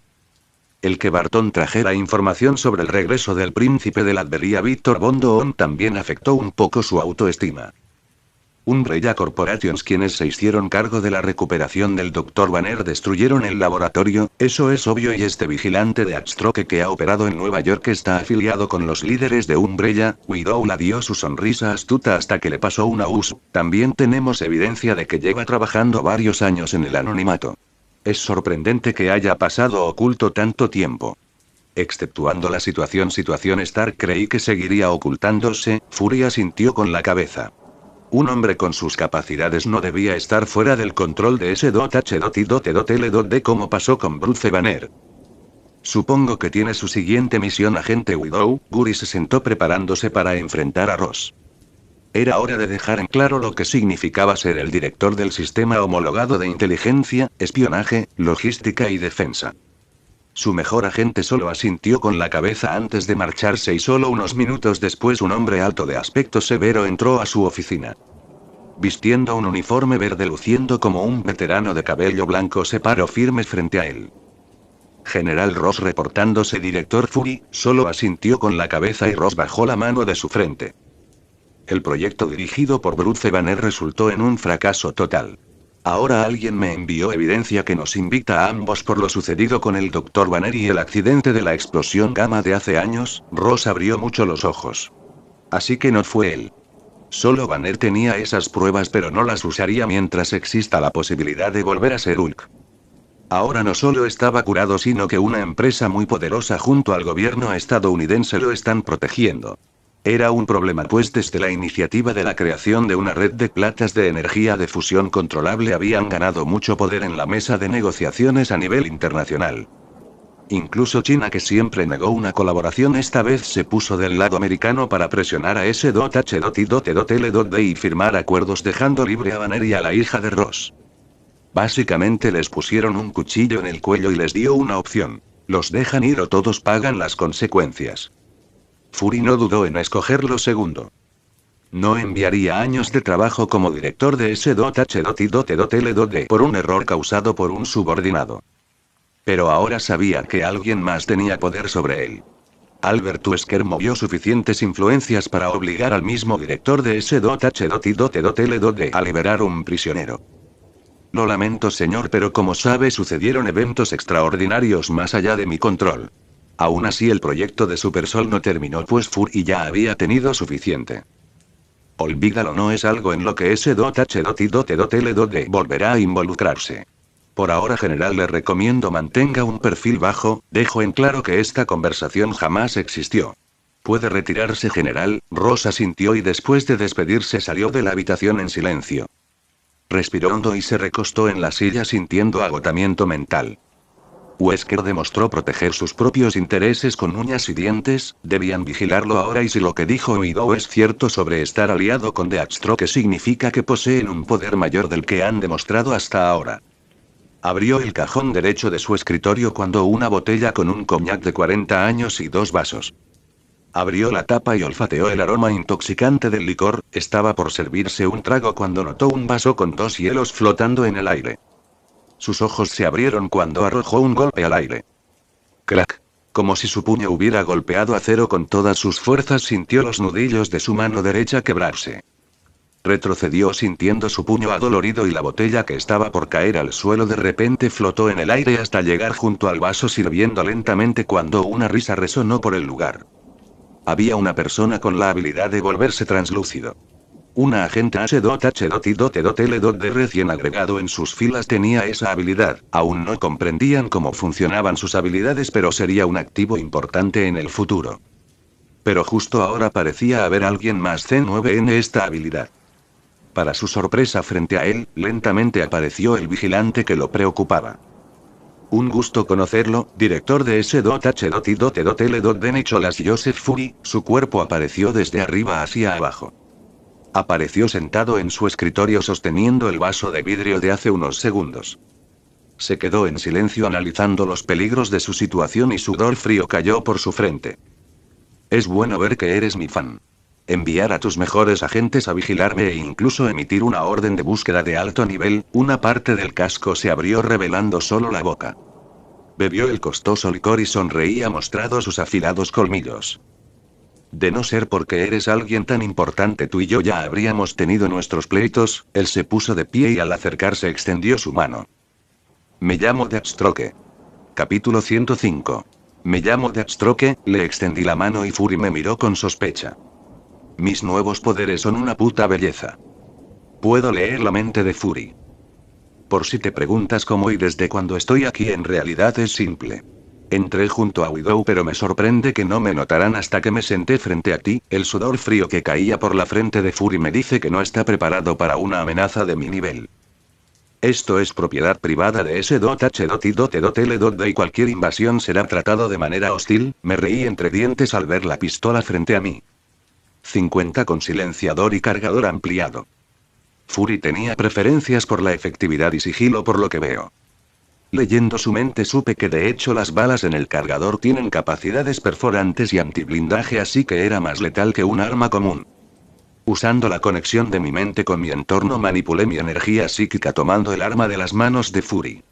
El que Barton trajera información sobre el regreso del príncipe de la Adveria Victor Von Doom también afectó un poco su autoestima. Umbrella Corporations, quienes se hicieron cargo de la recuperación del Dr. Banner, destruyeron el laboratorio. Eso es obvio, y este vigilante de Axstroke que ha operado en Nueva York está afiliado con los líderes de Umbrella. Widow la dio su sonrisa astuta hasta que le pasó una US. También tenemos evidencia de que lleva trabajando varios años en el anonimato. Es sorprendente que haya pasado oculto tanto tiempo. Exceptuando la situación Stark, creí que seguiría ocultándose. Fury asintió con la cabeza. Un hombre con sus capacidades no debía estar fuera del control de ese H.I.L.D, como pasó con Bruce Banner. Supongo que tiene su siguiente misión, agente Widow. Guri se sentó preparándose para enfrentar a Ross. Era hora de dejar en claro lo que significaba ser el director del sistema homologado de inteligencia, espionaje, logística y defensa. Su mejor agente solo asintió con la cabeza antes de marcharse, y solo unos minutos después un hombre alto de aspecto severo entró a su oficina. Vistiendo un uniforme verde, luciendo como un veterano de cabello blanco, se paró firme frente a él. General Ross, reportándose. Director Fury solo asintió con la cabeza y Ross bajó la mano de su frente. El proyecto dirigido por Bruce Banner resultó en un fracaso total. Ahora alguien me envió evidencia que nos invita a ambos por lo sucedido con el Dr. Banner y el accidente de la explosión gamma de hace años. Ross abrió mucho los ojos. Así que no fue él. Solo Banner tenía esas pruebas, pero no las usaría mientras exista la posibilidad de volver a ser Hulk. Ahora no solo estaba curado, sino que una empresa muy poderosa junto al gobierno estadounidense lo están protegiendo. Era un problema, pues desde la iniciativa de la creación de una red de plantas de energía de fusión controlable habían ganado mucho poder en la mesa de negociaciones a nivel internacional. Incluso China, que siempre negó una colaboración, esta vez se puso del lado americano para presionar a S.H.I.L.D y firmar acuerdos, dejando libre a Banner y a la hija de Ross. Básicamente les pusieron un cuchillo en el cuello y les dio una opción: los dejan ir o todos pagan las consecuencias. Fury no dudó en escoger lo segundo. No enviaría años de trabajo como director de S.H.I.L.D por un error causado por un subordinado. Pero ahora sabía que alguien más tenía poder sobre él. Albert Wesker movió suficientes influencias para obligar al mismo director de S.H.I.L.D a liberar un prisionero. Lo lamento, señor, pero como sabe, sucedieron eventos extraordinarios más allá de mi control. Aún así, el proyecto de Supersol no terminó, pues Fury ya había tenido suficiente. Olvídalo, no es algo en lo que S.H.I.L.D volverá a involucrarse. Por ahora, general, le recomiendo mantenga un perfil bajo. Dejo en claro que esta conversación jamás existió. Puede retirarse, general. Ross asintió y después de despedirse salió de la habitación en silencio. Respiró hondo y se recostó en la silla sintiendo agotamiento mental. Wesker demostró proteger sus propios intereses con uñas y dientes. Debían vigilarlo ahora, y si lo que dijo Widow es cierto sobre estar aliado con Deathstroke, significa que poseen un poder mayor del que han demostrado hasta ahora. Abrió el cajón derecho de su escritorio cuando una botella con un coñac de 40 años y 2 vasos. Abrió la tapa y olfateó el aroma intoxicante del licor. Estaba por servirse un trago cuando notó un vaso con 2 hielos flotando en el aire. Sus ojos se abrieron cuando arrojó un golpe al aire. Crack. Como si su puño hubiera golpeado acero con todas sus fuerzas, sintió los nudillos de su mano derecha quebrarse. Retrocedió sintiendo su puño adolorido y la botella que estaba por caer al suelo de repente flotó en el aire hasta llegar junto al vaso sirviendo lentamente cuando una risa resonó por el lugar. Había una persona con la habilidad de volverse translúcido. Una agente H.H.T.L. de recién agregado en sus filas tenía esa habilidad. Aún no comprendían cómo funcionaban sus habilidades, pero sería un activo importante en el futuro. Pero justo ahora parecía haber alguien más C9 en esta habilidad. Para su sorpresa, frente a él, lentamente apareció el vigilante que lo preocupaba. Un gusto conocerlo, director de S.H.T.L. Nicholas Joseph Fury. Su cuerpo apareció desde arriba hacia abajo. Apareció sentado en su escritorio sosteniendo el vaso de vidrio de hace unos segundos. Se quedó en silencio analizando los peligros de su situación y sudor frío cayó por su frente. Es bueno ver que eres mi fan. Enviar a tus mejores agentes a vigilarme e incluso emitir una orden de búsqueda de alto nivel. Una parte del casco se abrió revelando solo la boca. Bebió el costoso licor y sonreía mostrando sus afilados colmillos. De no ser porque eres alguien tan importante, tú y yo ya habríamos tenido nuestros pleitos. Él se puso de pie y al acercarse extendió su mano. Me llamo Deathstroke. Capítulo 105. Me llamo Deathstroke. Le extendí la mano y Fury me miró con sospecha. Mis nuevos poderes son una puta belleza. Puedo leer la mente de Fury. Por si te preguntas cómo y desde cuándo estoy aquí, en realidad es simple. Entré junto a Widow, pero me sorprende que no me notaran hasta que me senté frente a ti. El sudor frío que caía por la frente de Fury me dice que no está preparado para una amenaza de mi nivel. Esto es propiedad privada de S.H.T.L. y cualquier invasión será tratado de manera hostil. Me reí entre dientes al ver la pistola frente a mí. 50 con silenciador y cargador ampliado. Fury tenía preferencias por la efectividad y sigilo por lo que veo. Leyendo su mente supe que de hecho las balas en el cargador tienen capacidades perforantes y antiblindaje, así que era más letal que un arma común. Usando la conexión de mi mente con mi entorno manipulé mi energía psíquica tomando el arma de las manos de Fury.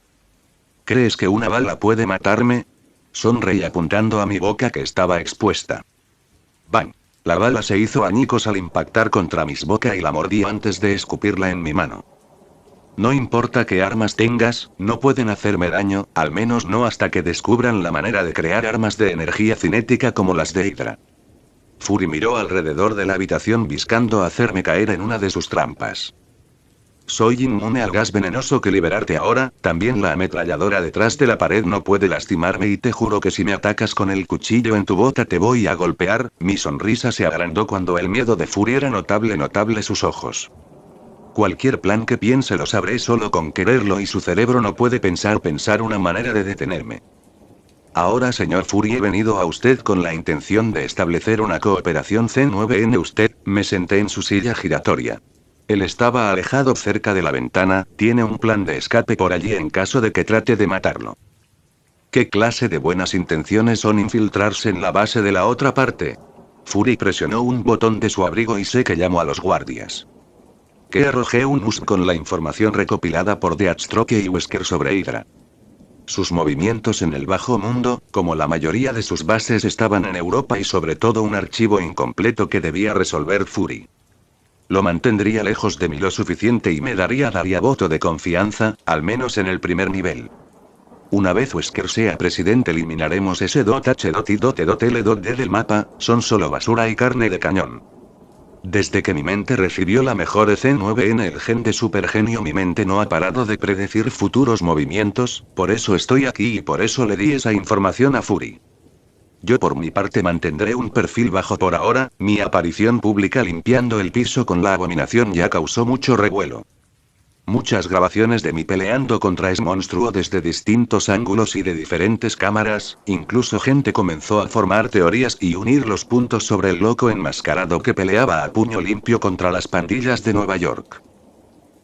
¿Crees que una bala puede matarme? Sonreí apuntando a mi boca que estaba expuesta. ¡Bang! La bala se hizo añicos al impactar contra mis boca y la mordí antes de escupirla en mi mano. No importa qué armas tengas, no pueden hacerme daño, al menos no hasta que descubran la manera de crear armas de energía cinética como las de Hydra. Fury miró alrededor de la habitación buscando hacerme caer en una de sus trampas. Soy inmune al gas venenoso que liberarte ahora. También la ametralladora detrás de la pared no puede lastimarme y te juro que si me atacas con el cuchillo en tu bota te voy a golpear. Mi sonrisa se agrandó cuando el miedo de Fury era notable sus ojos. Cualquier plan que piense lo sabré solo con quererlo y su cerebro no puede pensar una manera de detenerme. Ahora, señor Fury, he venido a usted con la intención de establecer una cooperación C9N. Usted. Me senté en su silla giratoria. Él estaba alejado cerca de la ventana. Tiene un plan de escape por allí en caso de que trate de matarlo. ¿Qué clase de buenas intenciones son infiltrarse en la base de la otra parte? Fury presionó un botón de su abrigo y sé que llamó a los guardias. Que arrojé un USB con la información recopilada por Deathstroke y Wesker sobre Hydra. Sus movimientos en el bajo mundo, como la mayoría de sus bases, estaban en Europa y sobre todo un archivo incompleto que debía resolver Fury. Lo mantendría lejos de mí lo suficiente y me daría voto de confianza, al menos en el primer nivel. Una vez Wesker sea presidente eliminaremos S.H.T.L. del mapa. Son solo basura y carne de cañón. Desde que mi mente recibió la mejor C9N, el gen de supergenio, mi mente no ha parado de predecir futuros movimientos. Por eso estoy aquí y por eso le di esa información a Fury. Yo por mi parte mantendré un perfil bajo por ahora. Mi aparición pública limpiando el piso con la abominación ya causó mucho revuelo. Muchas grabaciones de mí peleando contra ese monstruo desde distintos ángulos y de diferentes cámaras. Incluso gente comenzó a formar teorías y unir los puntos sobre el loco enmascarado que peleaba a puño limpio contra las pandillas de Nueva York.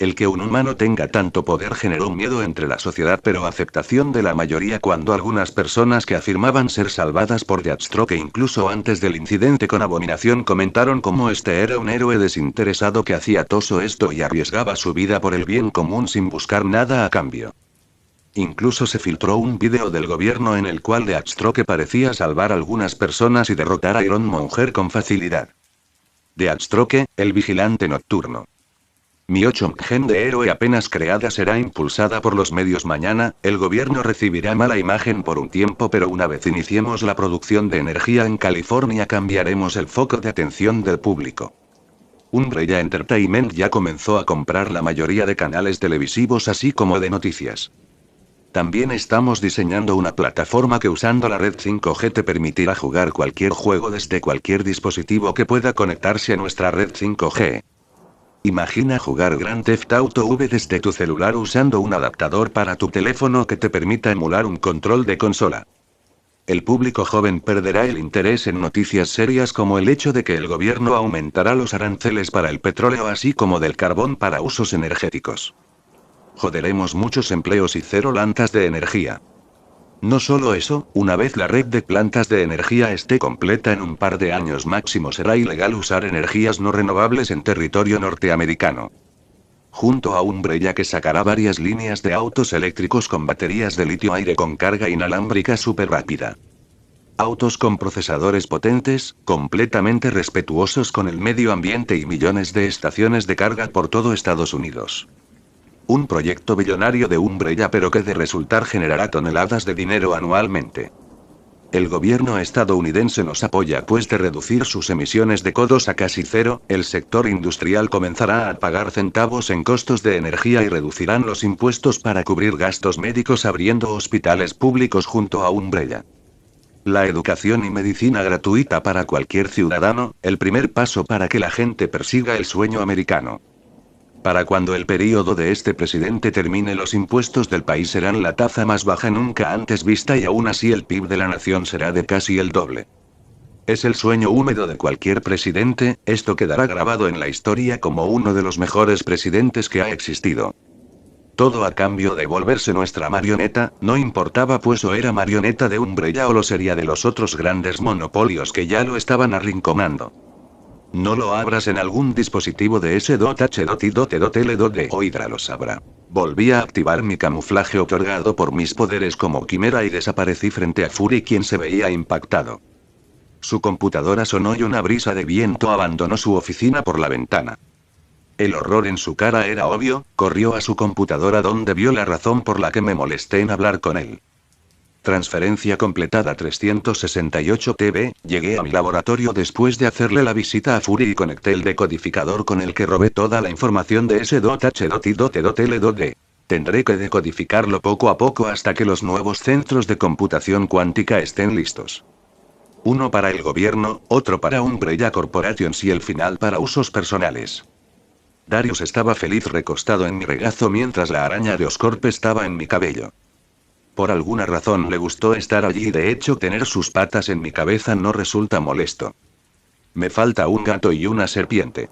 El que un humano tenga tanto poder generó un miedo entre la sociedad pero aceptación de la mayoría cuando algunas personas que afirmaban ser salvadas por Deathstroke incluso antes del incidente con Abominación comentaron cómo este era un héroe desinteresado que hacía todo esto y arriesgaba su vida por el bien común sin buscar nada a cambio. Incluso se filtró un vídeo del gobierno en el cual Deathstroke parecía salvar a algunas personas y derrotar a Iron Monger con facilidad. Deathstroke, el vigilante nocturno. Mi 8 gen de héroe apenas creada será impulsada por los medios mañana, el gobierno recibirá mala imagen por un tiempo pero una vez iniciemos la producción de energía en California cambiaremos el foco de atención del público. Umbrella Entertainment ya comenzó a comprar la mayoría de canales televisivos así como de noticias. También estamos diseñando una plataforma que usando la red 5G te permitirá jugar cualquier juego desde cualquier dispositivo que pueda conectarse a nuestra red 5G. Imagina jugar Grand Theft Auto V desde tu celular usando un adaptador para tu teléfono que te permita emular un control de consola. El público joven perderá el interés en noticias serias como el hecho de que el gobierno aumentará los aranceles para el petróleo así como del carbón para usos energéticos. Joderemos muchos empleos y cero plantas de energía. No solo eso, una vez la red de plantas de energía esté completa en un par de años máximo será ilegal usar energías no renovables en territorio norteamericano. Junto a Umbrella que sacará varias líneas de autos eléctricos con baterías de litio-aire con carga inalámbrica súper rápida. Autos con procesadores potentes, completamente respetuosos con el medio ambiente y millones de estaciones de carga por todo Estados Unidos. Un proyecto billonario de Umbrella pero que de resultar generará toneladas de dinero anualmente. El gobierno estadounidense nos apoya pues de reducir sus emisiones de CO2 a casi cero, el sector industrial comenzará a pagar centavos en costos de energía y reducirán los impuestos para cubrir gastos médicos abriendo hospitales públicos junto a Umbrella. La educación y medicina gratuita para cualquier ciudadano, el primer paso para que la gente persiga el sueño americano. Para cuando el período de este presidente termine los impuestos del país serán la tasa más baja nunca antes vista y aún así el PIB de la nación será de casi el doble. Es el sueño húmedo de cualquier presidente, esto quedará grabado en la historia como uno de los mejores presidentes que ha existido. Todo a cambio de volverse nuestra marioneta, no importaba pues o era marioneta de Umbrella o lo sería de los otros grandes monopolios que ya lo estaban arrinconando. No lo abras en algún dispositivo de S.H.I.L.D. o Hydra lo sabrá. Volví a activar mi camuflaje otorgado por mis poderes como quimera y desaparecí frente a Fury quien se veía impactado. Su computadora sonó y una brisa de viento abandonó su oficina por la ventana. El horror en su cara era obvio, corrió a su computadora donde vio la razón por la que me molesté en hablar con él. Transferencia completada 368 TB, llegué a mi laboratorio después de hacerle la visita a Fury y conecté el decodificador con el que robé toda la información de S.H.I.L.D. Tendré que decodificarlo poco a poco hasta que los nuevos centros de computación cuántica estén listos. Uno para el gobierno, otro para Umbrella Corporations y el final para usos personales. Darius estaba feliz recostado en mi regazo mientras la araña de Oscorp estaba en mi cabello. Por alguna razón le gustó estar allí y de hecho tener sus patas en mi cabeza no resulta molesto. Me falta un gato y una serpiente.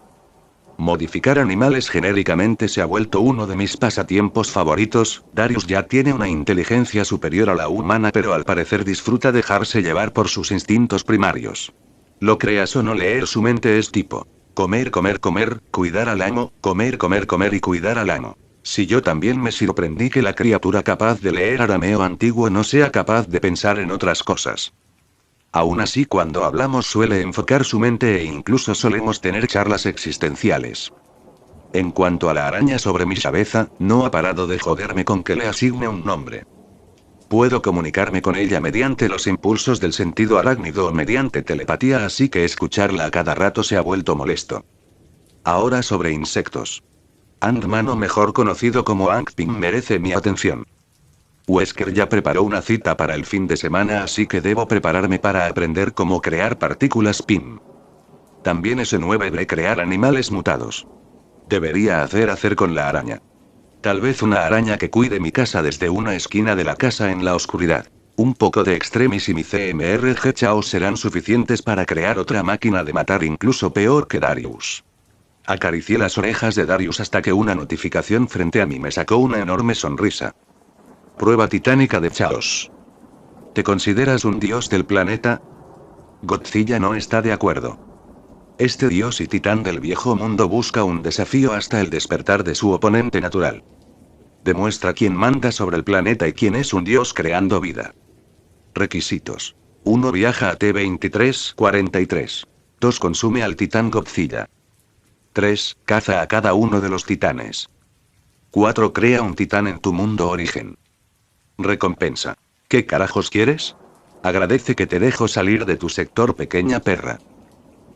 Modificar animales genéricamente se ha vuelto uno de mis pasatiempos favoritos. Darius ya tiene una inteligencia superior a la humana pero al parecer disfruta dejarse llevar por sus instintos primarios. Lo creas o no leer su mente es tipo comer, comer, comer, cuidar al amo, comer, comer, comer y cuidar al amo. Si yo también me sorprendí que la criatura capaz de leer arameo antiguo no sea capaz de pensar en otras cosas. Aún así cuando hablamos suele enfocar su mente e incluso solemos tener charlas existenciales. En cuanto a la araña sobre mi cabeza, no ha parado de joderme con que le asigne un nombre. Puedo comunicarme con ella mediante los impulsos del sentido arácnido o mediante telepatía así que escucharla a cada rato se ha vuelto molesto. Ahora sobre insectos. Ant-Man o mejor conocido como Hank Pym merece mi atención. Wesker ya preparó una cita para el fin de semana así que debo prepararme para aprender cómo crear partículas Pym. También S9 deberé crear animales mutados. Debería hacer con la araña. Tal vez una araña que cuide mi casa desde una esquina de la casa en la oscuridad. Un poco de Extremis y mi CMRG Chaos serán suficientes para crear otra máquina de matar incluso peor que Darius. Acaricié las orejas de Darius hasta que una notificación frente a mí me sacó una enorme sonrisa. Prueba titánica de Chaos. ¿Te consideras un dios del planeta? Godzilla no está de acuerdo. Este dios y titán del viejo mundo busca un desafío hasta el despertar de su oponente natural. Demuestra quién manda sobre el planeta y quién es un dios creando vida. Requisitos. 1. Viaja a T-2343. 2. Consume al titán Godzilla. 3. Caza a cada uno de los titanes. 4. Crea un titán en tu mundo origen. Recompensa. ¿Qué carajos quieres? Agradece que te dejo salir de tu sector, pequeña perra.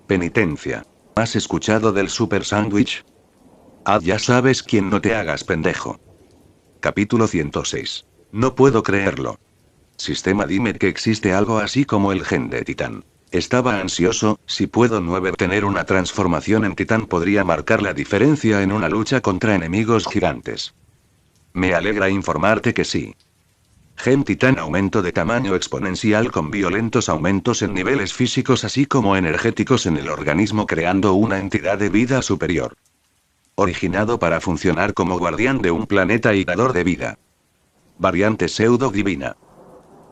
Penitencia. ¿Has escuchado del Super Sándwich? Ah, ya sabes quién, no te hagas pendejo. Capítulo 106. No puedo creerlo. Sistema, dime que existe algo así como el gen de titán. Estaba ansioso. Si puedo tener una transformación en titán, podría marcar la diferencia en una lucha contra enemigos gigantes. Me alegra informarte que sí. Gen titán, aumento de tamaño exponencial con violentos aumentos en niveles físicos así como energéticos en el organismo, creando una entidad de vida superior. Originado para funcionar como guardián de un planeta y dador de vida. Variante pseudo divina.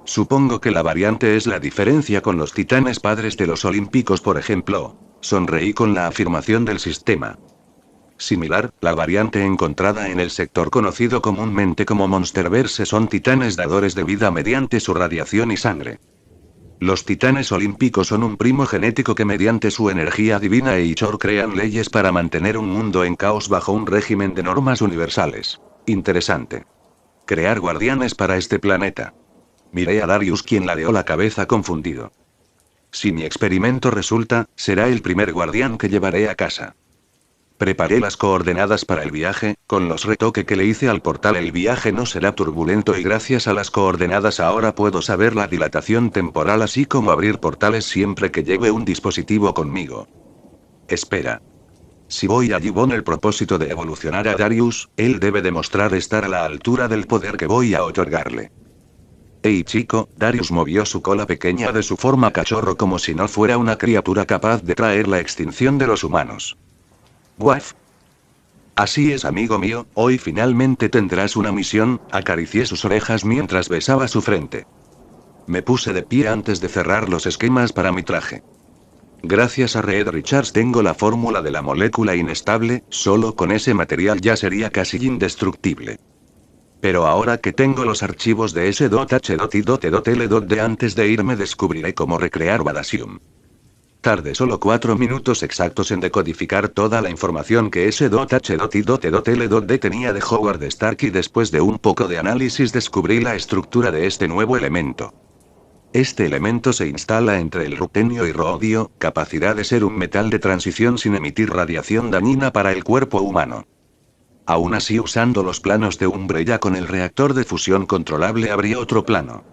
Supongo que la variante es la diferencia con los titanes padres de los olímpicos, por ejemplo. Sonreí con la afirmación del sistema. Similar, la variante encontrada en el sector conocido comúnmente como Monsterverse son titanes dadores de vida mediante su radiación y sangre. Los titanes olímpicos son un primo genético que mediante su energía divina e Ichor crean leyes para mantener un mundo en caos bajo un régimen de normas universales. Interesante. Crear guardianes para este planeta. Miré a Darius, quien ladeó la cabeza confundido. Si mi experimento resulta, será el primer guardián que llevaré a casa. Preparé las coordenadas para el viaje. Con los retoques que le hice al portal, el viaje no será turbulento y gracias a las coordenadas ahora puedo saber la dilatación temporal así como abrir portales siempre que lleve un dispositivo conmigo. Espera. Si voy allí con el propósito de evolucionar a Darius, él debe demostrar estar a la altura del poder que voy a otorgarle. Hey chico, Darius movió su cola pequeña de su forma cachorro como si no fuera una criatura capaz de traer la extinción de los humanos. Guaf. Así es, amigo mío, hoy finalmente tendrás una misión. Acaricié sus orejas mientras besaba su frente. Me puse de pie antes de cerrar los esquemas para mi traje. Gracias a Reed Richards tengo la fórmula de la molécula inestable, solo con ese material ya sería casi indestructible. Pero ahora que tengo los archivos de S.H.I.L. de antes de irme descubriré cómo recrear Badasium. Tardé solo 4 minutos exactos en decodificar toda la información que S.H.I.L. tenía de Howard Stark y después de un poco de análisis descubrí la estructura de este nuevo elemento. Este elemento se instala entre el rutenio y rodio, capacidad de ser un metal de transición sin emitir radiación dañina para el cuerpo humano. Aún así, usando los planos de Umbrella con el reactor de fusión controlable habría otro plano.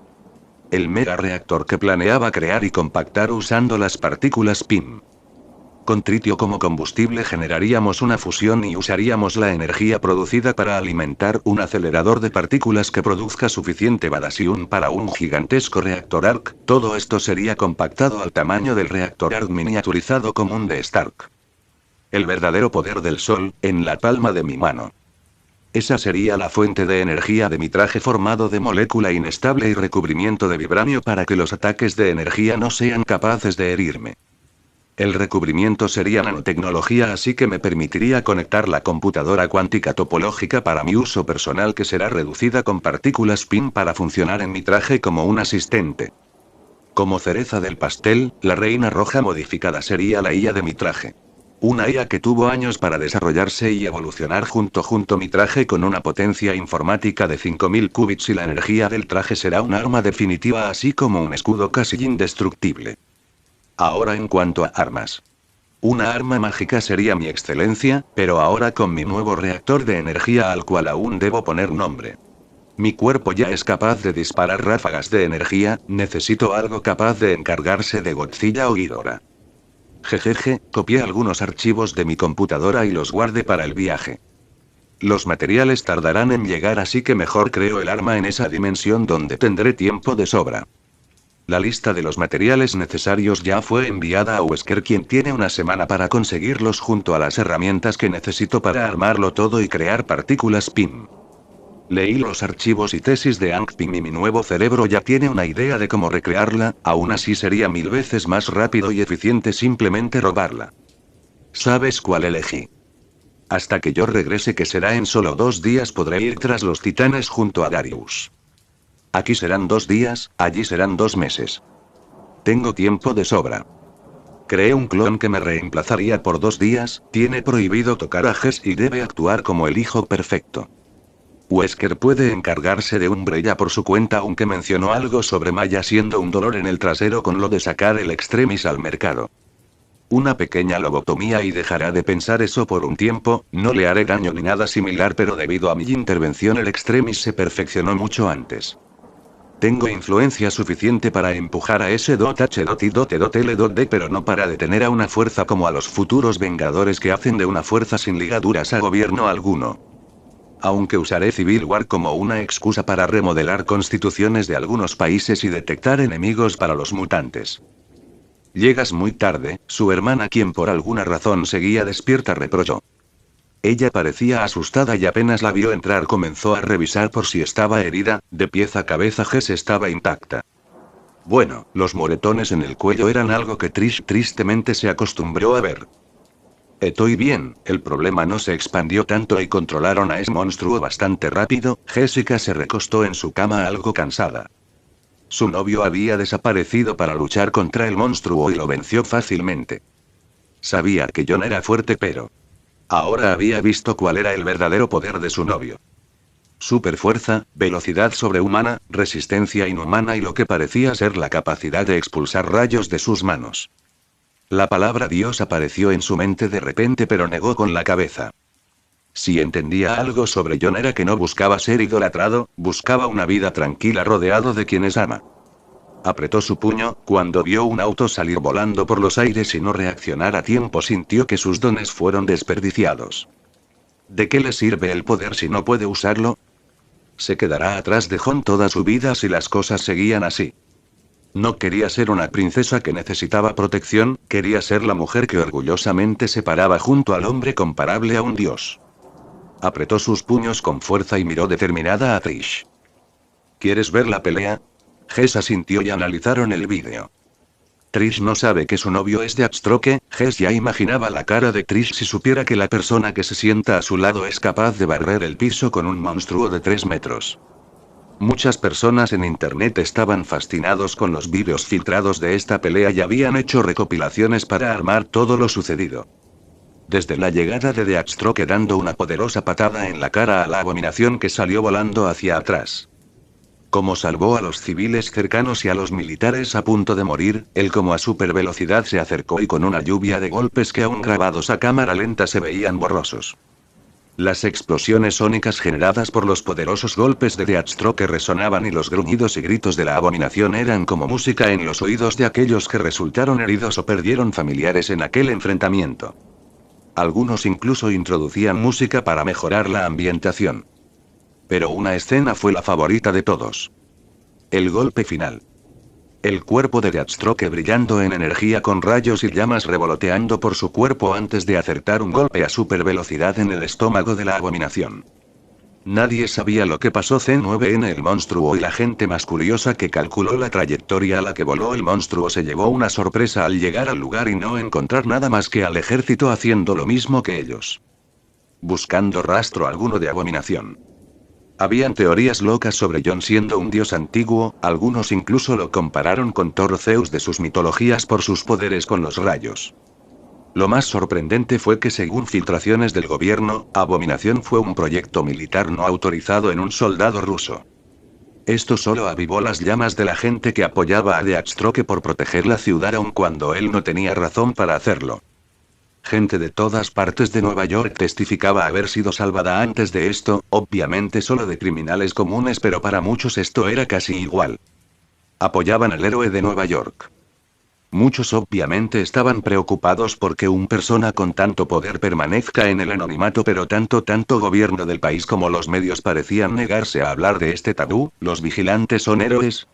El mega reactor que planeaba crear y compactar usando las partículas PIM. Con tritio como combustible generaríamos una fusión y usaríamos la energía producida para alimentar un acelerador de partículas que produzca suficiente Badasium para un gigantesco reactor ARC. Todo esto sería compactado al tamaño del reactor ARC miniaturizado común de Stark. El verdadero poder del sol, en la palma de mi mano. Esa sería la fuente de energía de mi traje formado de molécula inestable y recubrimiento de vibranio para que los ataques de energía no sean capaces de herirme. El recubrimiento sería nanotecnología, así que me permitiría conectar la computadora cuántica topológica para mi uso personal, que será reducida con partículas PIN para funcionar en mi traje como un asistente. Como cereza del pastel, la reina roja modificada sería la IA de mi traje. Una IA que tuvo años para desarrollarse y evolucionar junto mi traje con una potencia informática de 5000 qubits, y la energía del traje será un arma definitiva así como un escudo casi indestructible. Ahora en cuanto a armas. Una arma mágica sería mi excelencia, pero ahora con mi nuevo reactor de energía al cual aún debo poner nombre. Mi cuerpo ya es capaz de disparar ráfagas de energía, necesito algo capaz de encargarse de Godzilla o Ghidorah. Jejeje, copié algunos archivos de mi computadora y los guardé para el viaje. Los materiales tardarán en llegar, así que mejor creo el arma en esa dimensión donde tendré tiempo de sobra. La lista de los materiales necesarios ya fue enviada a Wesker, quien tiene una semana para conseguirlos junto a las herramientas que necesito para armarlo todo y crear partículas PIM. Leí los archivos y tesis de Hank Pym y mi nuevo cerebro ya tiene una idea de cómo recrearla, aún así sería 1000 veces más rápido y eficiente simplemente robarla. ¿Sabes cuál elegí? Hasta que yo regrese, que será en solo 2 días, podré ir tras los titanes junto a Darius. Aquí serán 2 días, allí serán 2 meses. Tengo tiempo de sobra. Creé un clon que me reemplazaría por 2 días, tiene prohibido tocar a Jess y debe actuar como el hijo perfecto. Wesker puede encargarse de Umbrella por su cuenta, aunque mencionó algo sobre Maya siendo un dolor en el trasero con lo de sacar el Extremis al mercado. Una pequeña lobotomía y dejará de pensar eso por un tiempo, no le haré daño ni nada similar, pero debido a mi intervención el Extremis se perfeccionó mucho antes. Tengo influencia suficiente para empujar a S.H.I.L.D, pero no para detener a una fuerza como a los futuros Vengadores, que hacen de una fuerza sin ligaduras a gobierno alguno. Aunque usaré Civil War como una excusa para remodelar constituciones de algunos países y detectar enemigos para los mutantes. Llegas muy tarde, su hermana, quien por alguna razón seguía despierta, reprochó. Ella parecía asustada y apenas la vio entrar comenzó a revisar por si estaba herida, de pies a cabeza Jess estaba intacta. Bueno, los moretones en el cuello eran algo que Trish tristemente se acostumbró a ver. Estoy bien, el problema no se expandió tanto y controlaron a ese monstruo bastante rápido. Jessica se recostó en su cama algo cansada. Su novio había desaparecido para luchar contra el monstruo y lo venció fácilmente. Sabía que John era fuerte, pero ahora había visto cuál era el verdadero poder de su novio. Superfuerza, velocidad sobrehumana, resistencia inhumana y lo que parecía ser la capacidad de expulsar rayos de sus manos. La palabra Dios apareció en su mente de repente, pero negó con la cabeza. Si entendía algo sobre John era que no buscaba ser idolatrado, buscaba una vida tranquila rodeado de quienes ama. Apretó su puño, cuando vio un auto salir volando por los aires y no reaccionar a tiempo sintió que sus dones fueron desperdiciados. ¿De qué le sirve el poder si no puede usarlo? Se quedará atrás de John toda su vida si las cosas seguían así. No quería ser una princesa que necesitaba protección, quería ser la mujer que orgullosamente se paraba junto al hombre comparable a un dios. Apretó sus puños con fuerza y miró determinada a Trish. ¿Quieres ver la pelea? Jess asintió y analizaron el vídeo. Trish no sabe que su novio es Deathstroke. Jess ya imaginaba la cara de Trish si supiera que la persona que se sienta a su lado es capaz de barrer el piso con un monstruo de 3 metros. Muchas personas en internet estaban fascinados con los vídeos filtrados de esta pelea y habían hecho recopilaciones para armar todo lo sucedido. Desde la llegada de Deathstroke dando una poderosa patada en la cara a la abominación que salió volando hacia atrás. Cómo salvó a los civiles cercanos y a los militares a punto de morir, él como a supervelocidad se acercó y con una lluvia de golpes que aún grabados a cámara lenta se veían borrosos. Las explosiones sónicas generadas por los poderosos golpes de Deathstroke resonaban y los gruñidos y gritos de la abominación eran como música en los oídos de aquellos que resultaron heridos o perdieron familiares en aquel enfrentamiento. Algunos incluso introducían música para mejorar la ambientación. Pero una escena fue la favorita de todos. El golpe final. El cuerpo de Deathstroke brillando en energía con rayos y llamas revoloteando por su cuerpo antes de acertar un golpe a supervelocidad en el estómago de la abominación. Nadie sabía lo que pasó C9 en el monstruo y la gente más curiosa que calculó la trayectoria a la que voló el monstruo se llevó una sorpresa al llegar al lugar y no encontrar nada más que al ejército haciendo lo mismo que ellos. Buscando rastro alguno de abominación. Habían teorías locas sobre John siendo un dios antiguo, algunos incluso lo compararon con Thor, Zeus de sus mitologías por sus poderes con los rayos. Lo más sorprendente fue que según filtraciones del gobierno, Abominación fue un proyecto militar no autorizado en un soldado ruso. Esto solo avivó las llamas de la gente que apoyaba a Deathstroke por proteger la ciudad aun cuando él no tenía razón para hacerlo. Gente de todas partes de Nueva York testificaba haber sido salvada antes de esto, obviamente solo de criminales comunes, pero para muchos esto era casi igual. Apoyaban al héroe de Nueva York. Muchos obviamente estaban preocupados porque una persona con tanto poder permanezca en el anonimato, pero tanto gobierno del país como los medios parecían negarse a hablar de este tabú. ¿Los vigilantes son héroes?